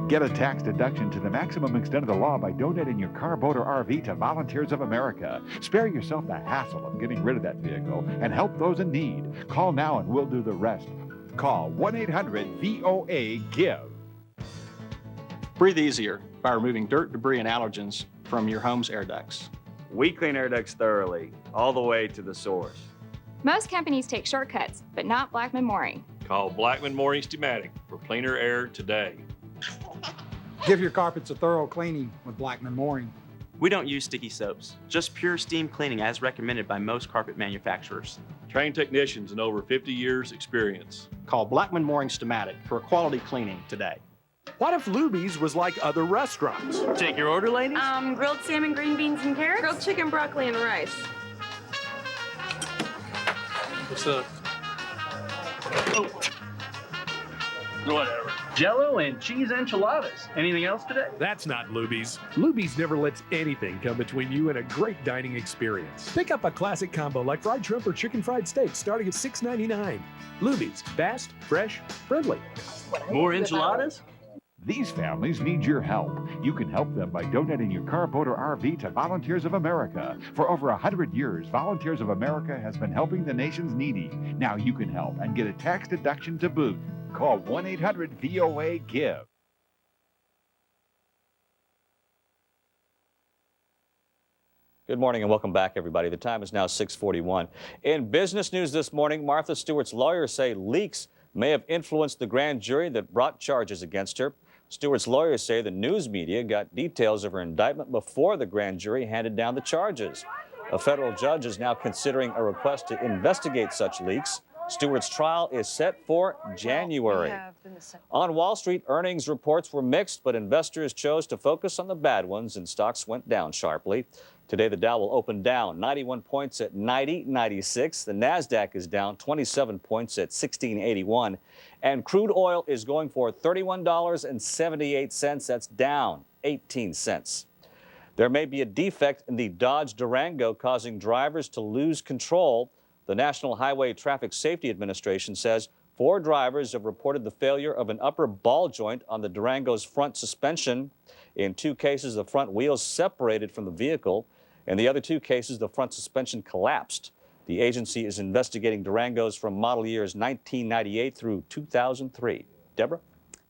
Get a tax deduction to the maximum extent of the law by donating your car, boat, or RV to Volunteers of America. Spare yourself the hassle of getting rid of that vehicle and help those in need. Call now and we'll do the rest. Call 1-800-VOA-GIVE. Breathe easier by removing dirt, debris, and allergens from your home's air ducts. We clean air ducts thoroughly, all the way to the source. Most companies take shortcuts, but not Blackman Mooring. Call Blackman Mooring Steamatic for cleaner air today. Give your carpets a thorough cleaning with Blackman Mooring. We don't use sticky soaps, just pure steam cleaning as recommended by most carpet manufacturers. Trained technicians and over 50 years experience. Call Blackman Mooring Stamatic for quality cleaning today. What if Luby's was like other restaurants? Take your order, ladies. Grilled salmon, green beans, and carrots. Grilled chicken, broccoli, and rice. What's up? Whatever. Jello and cheese enchiladas. Anything else today? That's not Luby's. Luby's never lets anything come between you and a great dining experience. Pick up a classic combo like fried shrimp or chicken fried steak starting at $6.99. Luby's, fast, fresh, friendly. More enchiladas? These families need your help. You can help them by donating your car, boat, or RV to Volunteers of America. For over 100 years, Volunteers of America has been helping the nation's needy. Now you can help and get a tax deduction to boot. Call 1-800-VOA-GIVE. Good morning and welcome back, everybody. The time is now 6:41. In business news this morning, Martha Stewart's lawyers say leaks may have influenced the grand jury that brought charges against her. Stewart's lawyers say the news media got details of her indictment before the grand jury handed down the charges. A federal judge is now considering a request to investigate such leaks. Stewart's trial is set for January. On Wall Street, earnings reports were mixed, but investors chose to focus on the bad ones and stocks went down sharply. Today, the Dow will open down 91 points at 90.96. The NASDAQ is down 27 points at 16.81. And crude oil is going for $31.78. That's down 18 cents. There may be a defect in the Dodge Durango causing drivers to lose control. The National Highway Traffic Safety Administration says 4 drivers have reported the failure of an upper ball joint on the Durango's front suspension. In 2 cases, the front wheels separated from the vehicle. In the other 2 cases, the front suspension collapsed. The agency is investigating Durangos from model years 1998 through 2003. Deborah?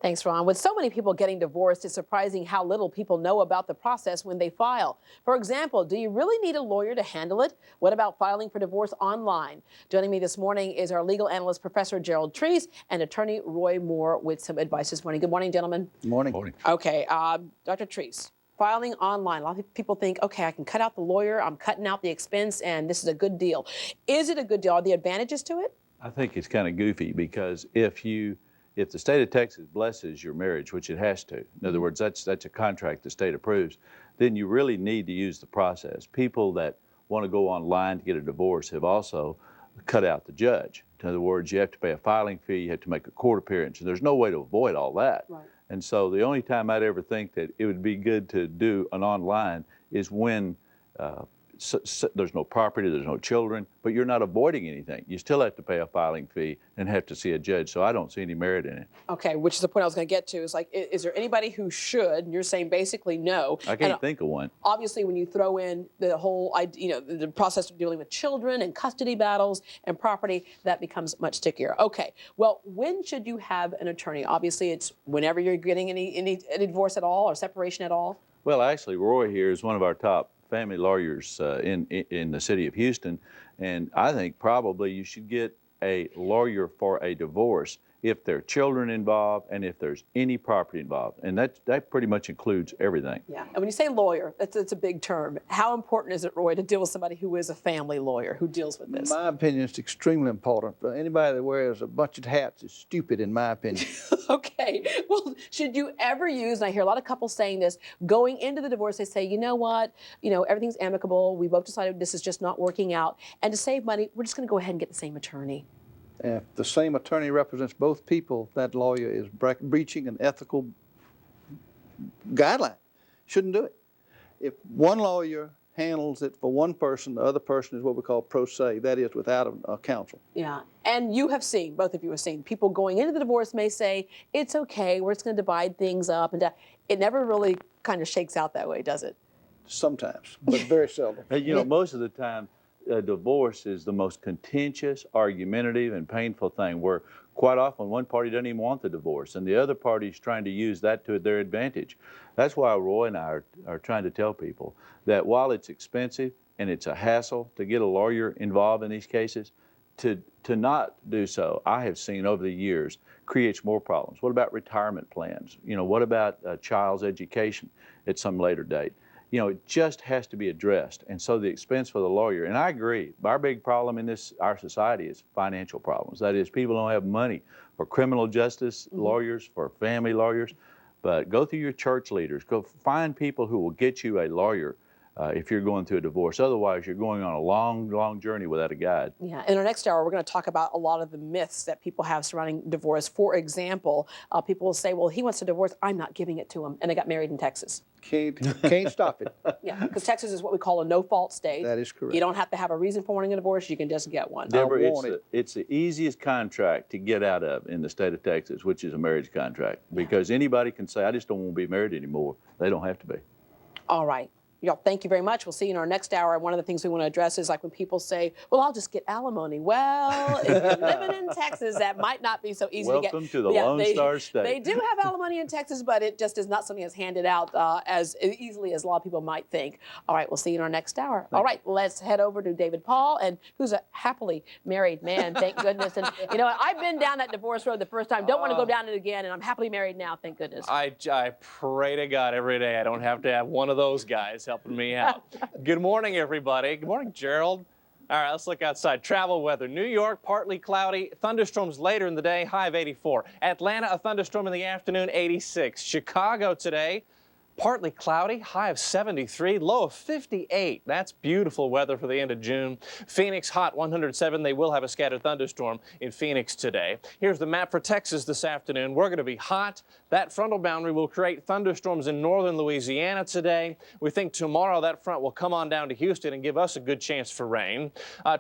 Thanks, Ron. With so many people getting divorced, it's surprising how little people know about the process when they file. For example, do you really need a lawyer to handle it? What about filing for divorce online? Joining me this morning is our legal analyst, Professor Gerald Treese, and attorney Roy Moore with some advice this morning. Good morning, gentlemen. Good morning. Okay, Dr. Treese, filing online. A lot of people think, okay, I can cut out the lawyer, I'm cutting out the expense, and this is a good deal. Is it a good deal? Are the advantages to it? I think it's kind of goofy because if the state of Texas blesses your marriage, which it has to, in other words, that's a contract the state approves, then you really need to use the process. People that want to go online to get a divorce have also cut out the judge. In other words, you have to pay a filing fee, you have to make a court appearance, and there's no way to avoid all that. Right. And so the only time I'd ever think that it would be good to do an online is when there's no property, there's no children, but you're not avoiding anything. You still have to pay a filing fee and have to see a judge, so I don't see any merit in it. Okay, which is the point I was going to get to. Is like, is there anybody who should? And you're saying basically no. I can't think of one. Obviously, when you throw in the whole, the process of dealing with children and custody battles and property, that becomes much stickier. Okay, well, when should you have an attorney? Obviously, it's whenever you're getting any divorce at all or separation at all. Well, actually, Roy here is one of our top family lawyers in the city of Houston, and I think probably you should get a lawyer for a divorce if there are children involved and if there's any property involved, and that pretty much includes everything. Yeah, and when you say lawyer, that's a big term. How important is it, Roy, to deal with somebody who is a family lawyer who deals with this? In my opinion, it's extremely important. Anybody that wears a bunch of hats is stupid, in my opinion. Okay, well, should you ever use, and I hear a lot of couples saying this, going into the divorce, they say, you know what, everything's amicable, we both decided this is just not working out, and to save money, we're just going to go ahead and get the same attorney. If the same attorney represents both people, that lawyer is breaching an ethical guideline. Shouldn't do it. If one lawyer handles it for one person, the other person is what we call pro se, that is without a counsel. Yeah, and you have seen, both of you have seen, people going into the divorce may say, it's okay, we're just going to divide things up, and it never really kind of shakes out that way, does it? Sometimes, but very seldom. Most of the time, a divorce is the most contentious, argumentative, and painful thing where quite often one party doesn't even want the divorce and the other party is trying to use that to their advantage. That's why Roy and I are trying to tell people that while it's expensive and it's a hassle to get a lawyer involved in these cases, to not do so, I have seen over the years, creates more problems. What about retirement plans? What about a child's education at some later date? you know, it just has to be addressed. And so the expense for the lawyer, and I agree, our big problem in our society is financial problems. That is, people don't have money for criminal justice lawyers, for family lawyers. But go through your church leaders. Go find people who will get you a lawyer if you're going through a divorce. Otherwise, you're going on a long, long journey without a guide. Yeah, in our next hour, we're going to talk about a lot of the myths that people have surrounding divorce. For example, people will say, well, he wants a divorce, I'm not giving it to him. And they got married in Texas. Can't stop it. Yeah, because Texas is what we call a no-fault state. That is correct. You don't have to have a reason for wanting a divorce. You can just get one. Deborah, it's the easiest contract to get out of in the state of Texas, which is a marriage contract. Because anybody can say, I just don't want to be married anymore. They don't have to be. All right. Y'all, thank you very much. We'll see you in our next hour. One of the things we want to address is like when people say, well, I'll just get alimony. Well, if you're living in Texas, that might not be so easy to get. Welcome to the Lone Star State. They do have alimony in Texas, but it just is not something that's handed out as easily as a lot of people might think. All right, we'll see you in our next hour. All right, let's head over to David Paul, and who's a happily married man, thank goodness. And you know what? I've been down that divorce road the first time. Don't want to go down it again, and I'm happily married now, thank goodness. I pray to God every day I don't have to have one of those guys helping me out. Good morning, everybody. Good morning, Gerald. All right, let's look outside. Travel weather. New York, partly cloudy. Thunderstorms later in the day, high of 84. Atlanta, a thunderstorm in the afternoon, 86. Chicago today, partly cloudy, high of 73, low of 58. That's beautiful weather for the end of June. Phoenix, hot, 107. They will have a scattered thunderstorm in Phoenix today. Here's the map for Texas this afternoon. We're going to be hot. That frontal boundary will create thunderstorms in northern Louisiana today. We think tomorrow that front will come on down to Houston and give us a good chance for rain.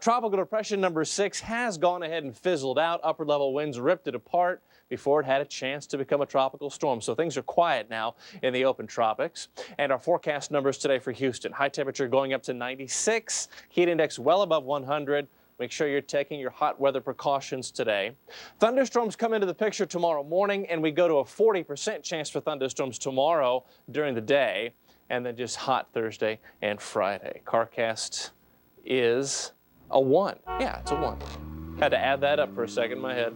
Tropical depression number 6 has gone ahead and fizzled out. Upper level winds ripped it apart before it had a chance to become a tropical storm. So things are quiet now in the open tropics. And our forecast numbers today for Houston. High temperature going up to 96. Heat index well above 100. Make sure you're taking your hot weather precautions today. Thunderstorms come into the picture tomorrow morning, and we go to a 40% chance for thunderstorms tomorrow during the day, and then just hot Thursday and Friday. Carcast is a 1. Yeah, it's a 1. Had to add that up for a second in my head.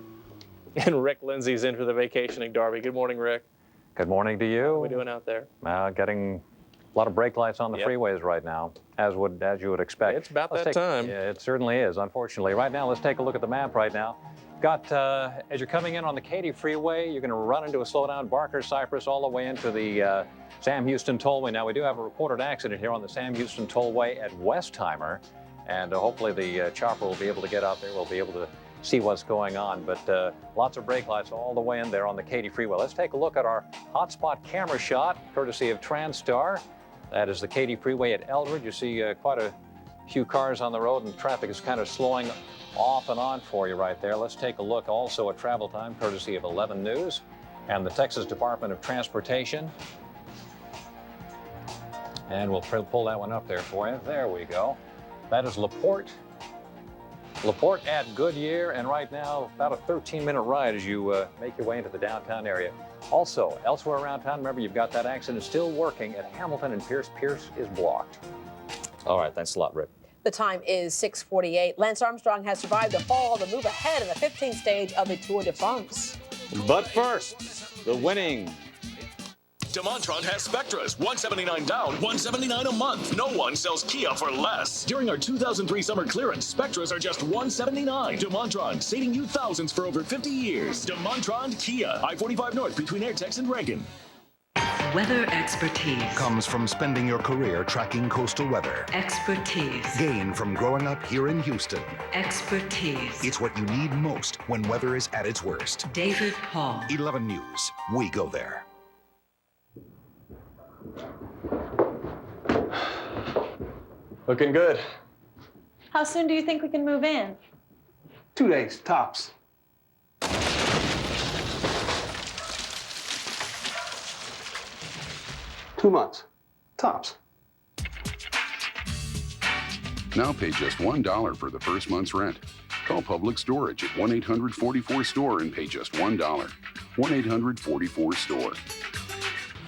And Rick Lindsay's in for the vacationing Derby. Good morning, Rick. Good morning to you. How are we doing out there? Getting a lot of brake lights on the freeways right now, as you would expect. It's about that time. Yeah, it certainly is, unfortunately. Right now, let's take a look at the map right now. Got, as you're coming in on the Katy Freeway, you're going to run into a slowdown, Barker Cypress, all the way into the Sam Houston Tollway. Now, we do have a reported accident here on the Sam Houston Tollway at Westheimer, and hopefully the chopper will be able to get out there. We'll be able to see what's going on, but lots of brake lights all the way in there on the Katy Freeway. Let's take a look at our hotspot camera shot, courtesy of TransStar. That is the Katy Freeway at Eldred. You see quite a few cars on the road, and traffic is kind of slowing off and on for you right there. Let's take a look also at travel time, courtesy of 11 News and the Texas Department of Transportation. And we'll pull that one up there for you. There we go. That is LaPorte at Goodyear, and right now about a 13-minute ride as you make your way into the downtown area. Also, elsewhere around town, remember, you've got that accident still working at Hamilton and Pierce. Pierce is blocked. All right, thanks a lot, Rick. The time is 6:48. Lance Armstrong has survived the fall to move ahead in the 15th stage of the Tour de France. But first, the winning. DeMontrond has Spectras, $179 down, $179 a month. No one sells Kia for less. During our 2003 summer clearance, Spectras are just $179. DeMontrond, saving you thousands for over 50 years. DeMontrond Kia, I-45 North between Airtex and Reagan. Weather expertise comes from spending your career tracking coastal weather. Expertise Gained from growing up here in Houston. Expertise. It's what you need most when weather is at its worst. David Hall. 11 News. We go there. Looking good. How soon do you think we can move in? 2 days, tops. Two months, tops. Now pay just $1 for the first month's rent. Call Public Storage at 1-800-44-STORE and pay just $1. 1-800-44-STORE.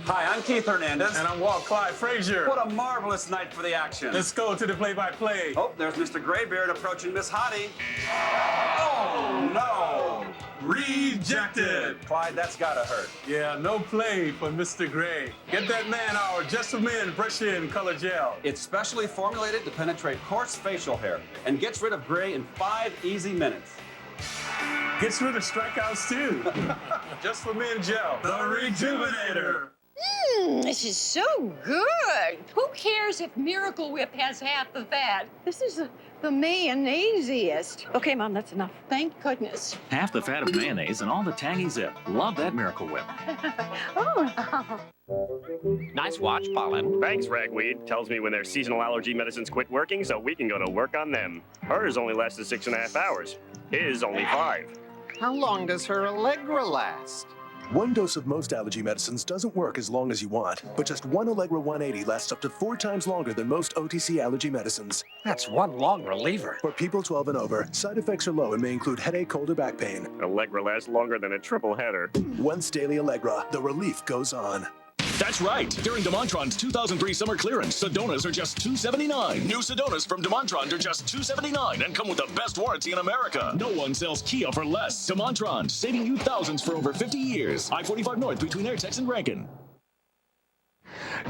Hi, I'm Keith Hernandez. And I'm Walt Clyde Frazier. What a marvelous night for the action. Let's go to the play-by-play. Oh, there's Mr. Graybeard approaching Miss Hottie. Oh, no. Rejected. Clyde, that's gotta hurt. Yeah, no play for Mr. Gray. Get that man our Just for Men Fresh In Color Gel. It's specially formulated to penetrate coarse facial hair and gets rid of gray in 5 easy minutes. Gets rid of strikeouts too. Just for Men Gel, the Rejuvenator. This is so good. Who cares if Miracle Whip has half the fat? This is the mayonnaisiest. Okay, Mom, that's enough. Thank goodness. Half the fat of mayonnaise and all the tangy zip. Love that Miracle Whip. Oh. Nice watch, Pollen. Thanks, Ragweed. Tells me when their seasonal allergy medicines quit working so we can go to work on them. Hers only lasted 6.5 hours. His only 5. How long does her Allegra last? One dose of most allergy medicines doesn't work as long as you want, but just one Allegra 180 lasts up to 4 times longer than most OTC allergy medicines. That's one long reliever. For people 12 and over, side effects are low and may include headache, cold, or back pain. Allegra lasts longer than a triple header. Once daily Allegra, the relief goes on. That's right. During DeMontron's 2003 summer clearance, Sedonas are just $279. New Sedonas from DeMontron are just $279 and come with the best warranty in America. No one sells Kia for less. DeMontron, saving you thousands for over 50 years. I-45 North between Airtex and Rankin.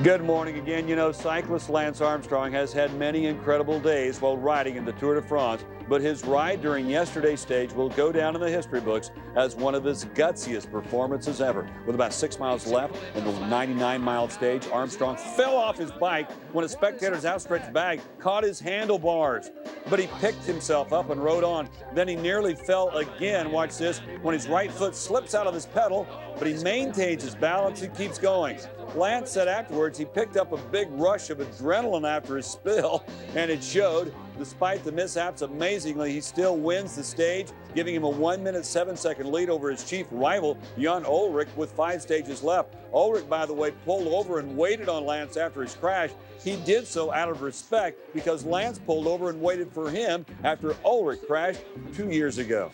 Good morning again. You know, cyclist Lance Armstrong has had many incredible days while riding in the Tour de France, but his ride during yesterday's stage will go down in the history books as one of his gutsiest performances ever. With about 6 miles left in the 99-mile stage, Armstrong fell off his bike when a spectator's outstretched bag caught his handlebars. But he picked himself up and rode on. Then he nearly fell again, watch this, when his right foot slips out of his pedal, but he maintains his balance and keeps going. Lance said afterwards he picked up a big rush of adrenaline after his spill, and it showed. Despite the mishaps, amazingly, he still wins the stage, giving him a 1 minute 7-second lead over his chief rival, Jan Ullrich, with 5 stages left. Ullrich, by the way, pulled over and waited on Lance after his crash. He did so out of respect because Lance pulled over and waited for him after Ullrich crashed 2 years ago.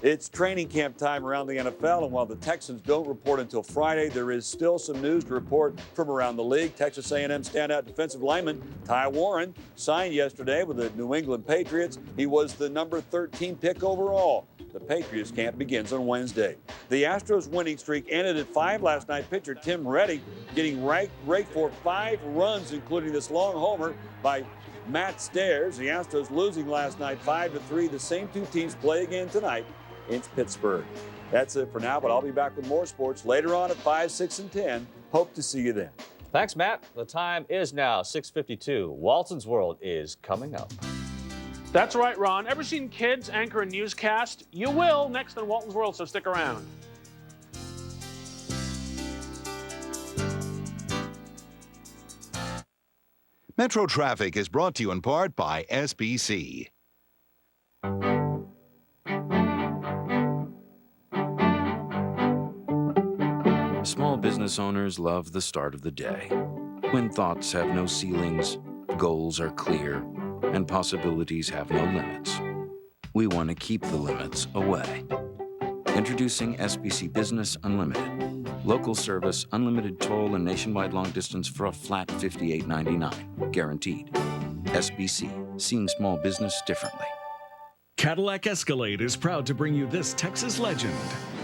It's training camp time around the NFL, and while the Texans don't report until Friday, there is still some news to report from around the league. Texas A&M standout defensive lineman Ty Warren signed yesterday with the New England Patriots. He was the number 13 pick overall. The Patriots camp begins on Wednesday. The Astros winning streak ended at 5 last night. Pitcher Tim Reddick getting raked for 5 runs, including this long homer by Matt Stairs. The Astros losing last night 5-3. The same two teams play again tonight in Pittsburgh. That's it for now, but I'll be back with more sports later on at 5, 6, and 10. Hope to see you then. Thanks, Matt. The time is now 6:52. Walton's World is coming up. That's right, Ron. Ever seen kids anchor a newscast? You will next on Walton's World, so stick around. Metro Traffic is brought to you in part by SBC. Small business owners love the start of the day, when thoughts have no ceilings, goals are clear, and possibilities have no limits. We want to keep the limits away. Introducing SBC Business Unlimited. Local service, unlimited toll, and nationwide long distance for a flat $58.99, guaranteed. SBC, seeing small business differently. Cadillac Escalade is proud to bring you this Texas legend.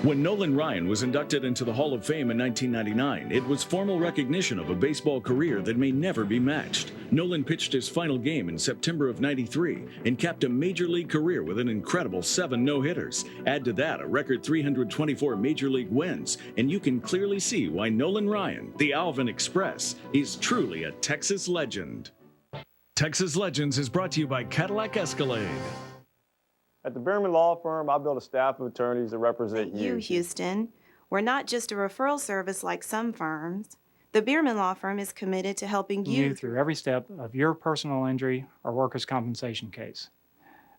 When Nolan Ryan was inducted into the Hall of Fame in 1999, it was formal recognition of a baseball career that may never be matched. Nolan pitched his final game in September of '93 and capped a major league career with an incredible 7 no-hitters. Add to that a record 324 major league wins, and you can clearly see why Nolan Ryan, the Alvin Express, is truly a Texas legend. Texas Legends is brought to you by Cadillac Escalade. At the Bierman Law Firm, I built a staff of attorneys that represent you. Houston. We're not just a referral service like some firms. The Bierman Law Firm is committed to helping you through every step of your personal injury or workers' compensation case.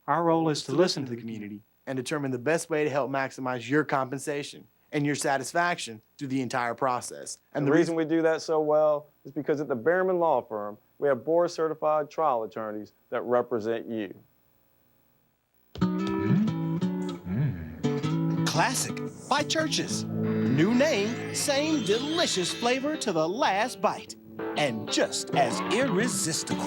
Our role is to listen to the community and determine the best way to help maximize your compensation and your satisfaction through the entire process. And the reason we do that so well is because at the Bierman Law Firm, we have board-certified trial attorneys that represent you. Classic by Churches. New name, same delicious flavor to the last bite, and just as irresistible.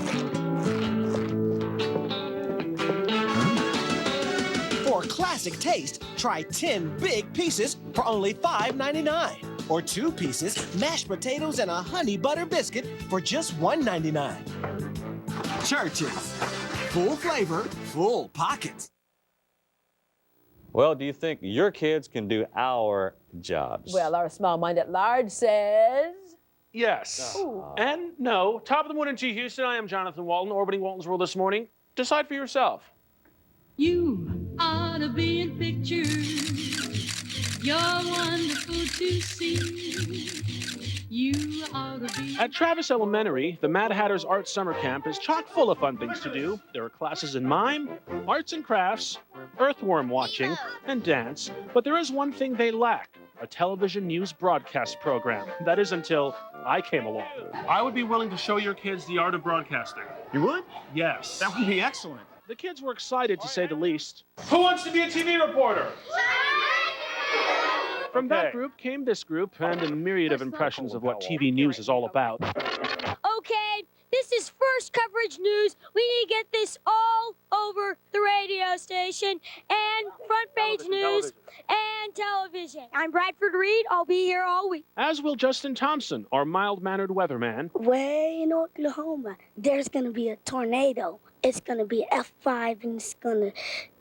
For classic taste, try 10 big pieces for only $5.99. Or 2 pieces, mashed potatoes and a honey butter biscuit for just $1.99. Churches. Full flavor, full pockets. Well, do you think your kids can do our jobs? Well, our small mind at large says... Yes. And no. Top of the morning, G. Houston. I am Jonathan Walton, orbiting Walton's World this morning. Decide for yourself. You ought to be in pictures. You're wonderful to see. You ought to be... At Travis Elementary, the Mad Hatter's Art Summer Camp is chock full of fun things to do. There are classes in mime, arts and crafts, earthworm watching, and dance. But there is one thing they lack. A television news broadcast program. That is until I came along. I would be willing to show your kids the art of broadcasting. You would? Yes. That would be excellent. The kids were excited, to say the least. Who wants to be a TV reporter? From that group came this group, and a myriad of impressions of what TV news is all about. Okay, this is first coverage news. We need to get this all over the radio station and front page news and television. I'm Bradford Reed. I'll be here all week. As will Justin Thompson, our mild-mannered weatherman. Way in Oklahoma, there's going to be a tornado. It's going to be F5 and it's going to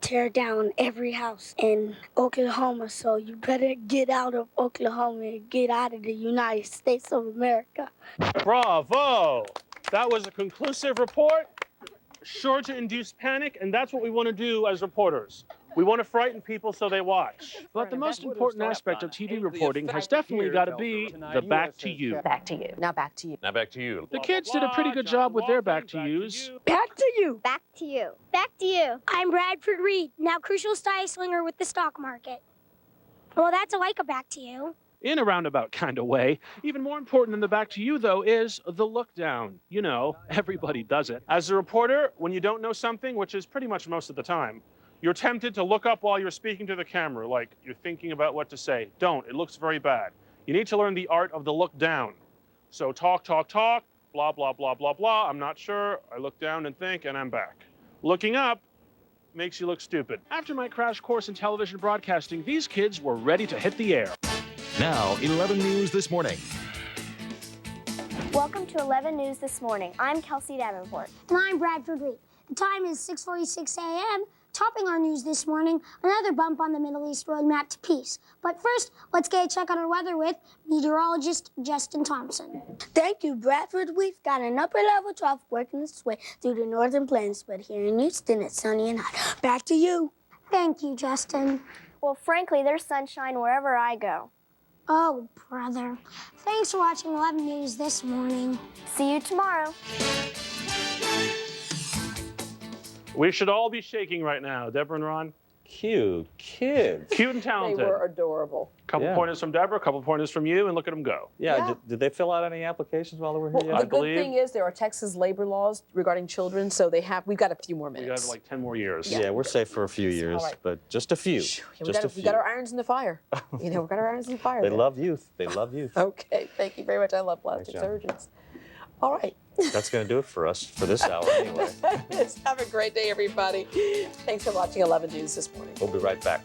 tear down every house in Oklahoma. So you better get out of Oklahoma and get out of the United States of America. Bravo! That was a conclusive report, sure to induce panic, and that's what we want to do as reporters. We want to frighten people so they watch. But the most important aspect of TV reporting has definitely got to be the back to you. Back to you. Now back to you. Now back to you. The kids did a pretty good job with their back to yous. Back to you. Back to you. Back to you. I'm Bradford Reed, now crucial style slinger with the stock market. Well, that's like a back to you. In a roundabout kind of way. Even more important than the back to you, though, is the look down. You know, everybody does it. As a reporter, when you don't know something, which is pretty much most of the time, you're tempted to look up while you're speaking to the camera, like you're thinking about what to say. Don't. It looks very bad. You need to learn the art of the look down. So talk, blah, blah, blah, blah, blah. I'm not sure. I look down and think, and I'm back. Looking up makes you look stupid. After my crash course in television broadcasting, these kids were ready to hit the air. Now, 11 News This Morning. Welcome to 11 News This Morning. I'm Kelsey Davenport. And I'm Bradford Reed. The time is 6:46 a.m. Topping our news this morning, another bump on the Middle East roadmap to peace. But first, let's get a check on our weather with meteorologist Justin Thompson. Thank you, Bradford. We've got an upper level trough working its way through the northern plains, but here in Houston, it's sunny and hot. Back to you. Thank you, Justin. Well, frankly, there's sunshine wherever I go. Oh, brother. Thanks for watching 11 News This Morning. See you tomorrow. We should all be shaking right now. Deborah and Ron? Cute kids. Cute and talented. They were adorable. Couple pointers from Deborah, a couple pointers from you, and look at them go. Yeah. Did they fill out any applications while they were here yet? The good thing is there are Texas labor laws regarding children, so we've got a few more minutes. We got like 10 more years. Yeah, we're safe for a few years, but just a few. We got our irons in the fire. We've got our irons in the fire. They love youth. They love youth. Okay, thank you very much. I love plastic surgeons. All right. That's going to do it for us for this hour anyway. Have a great day, everybody. Thanks for watching 11 News This Morning. We'll be right back.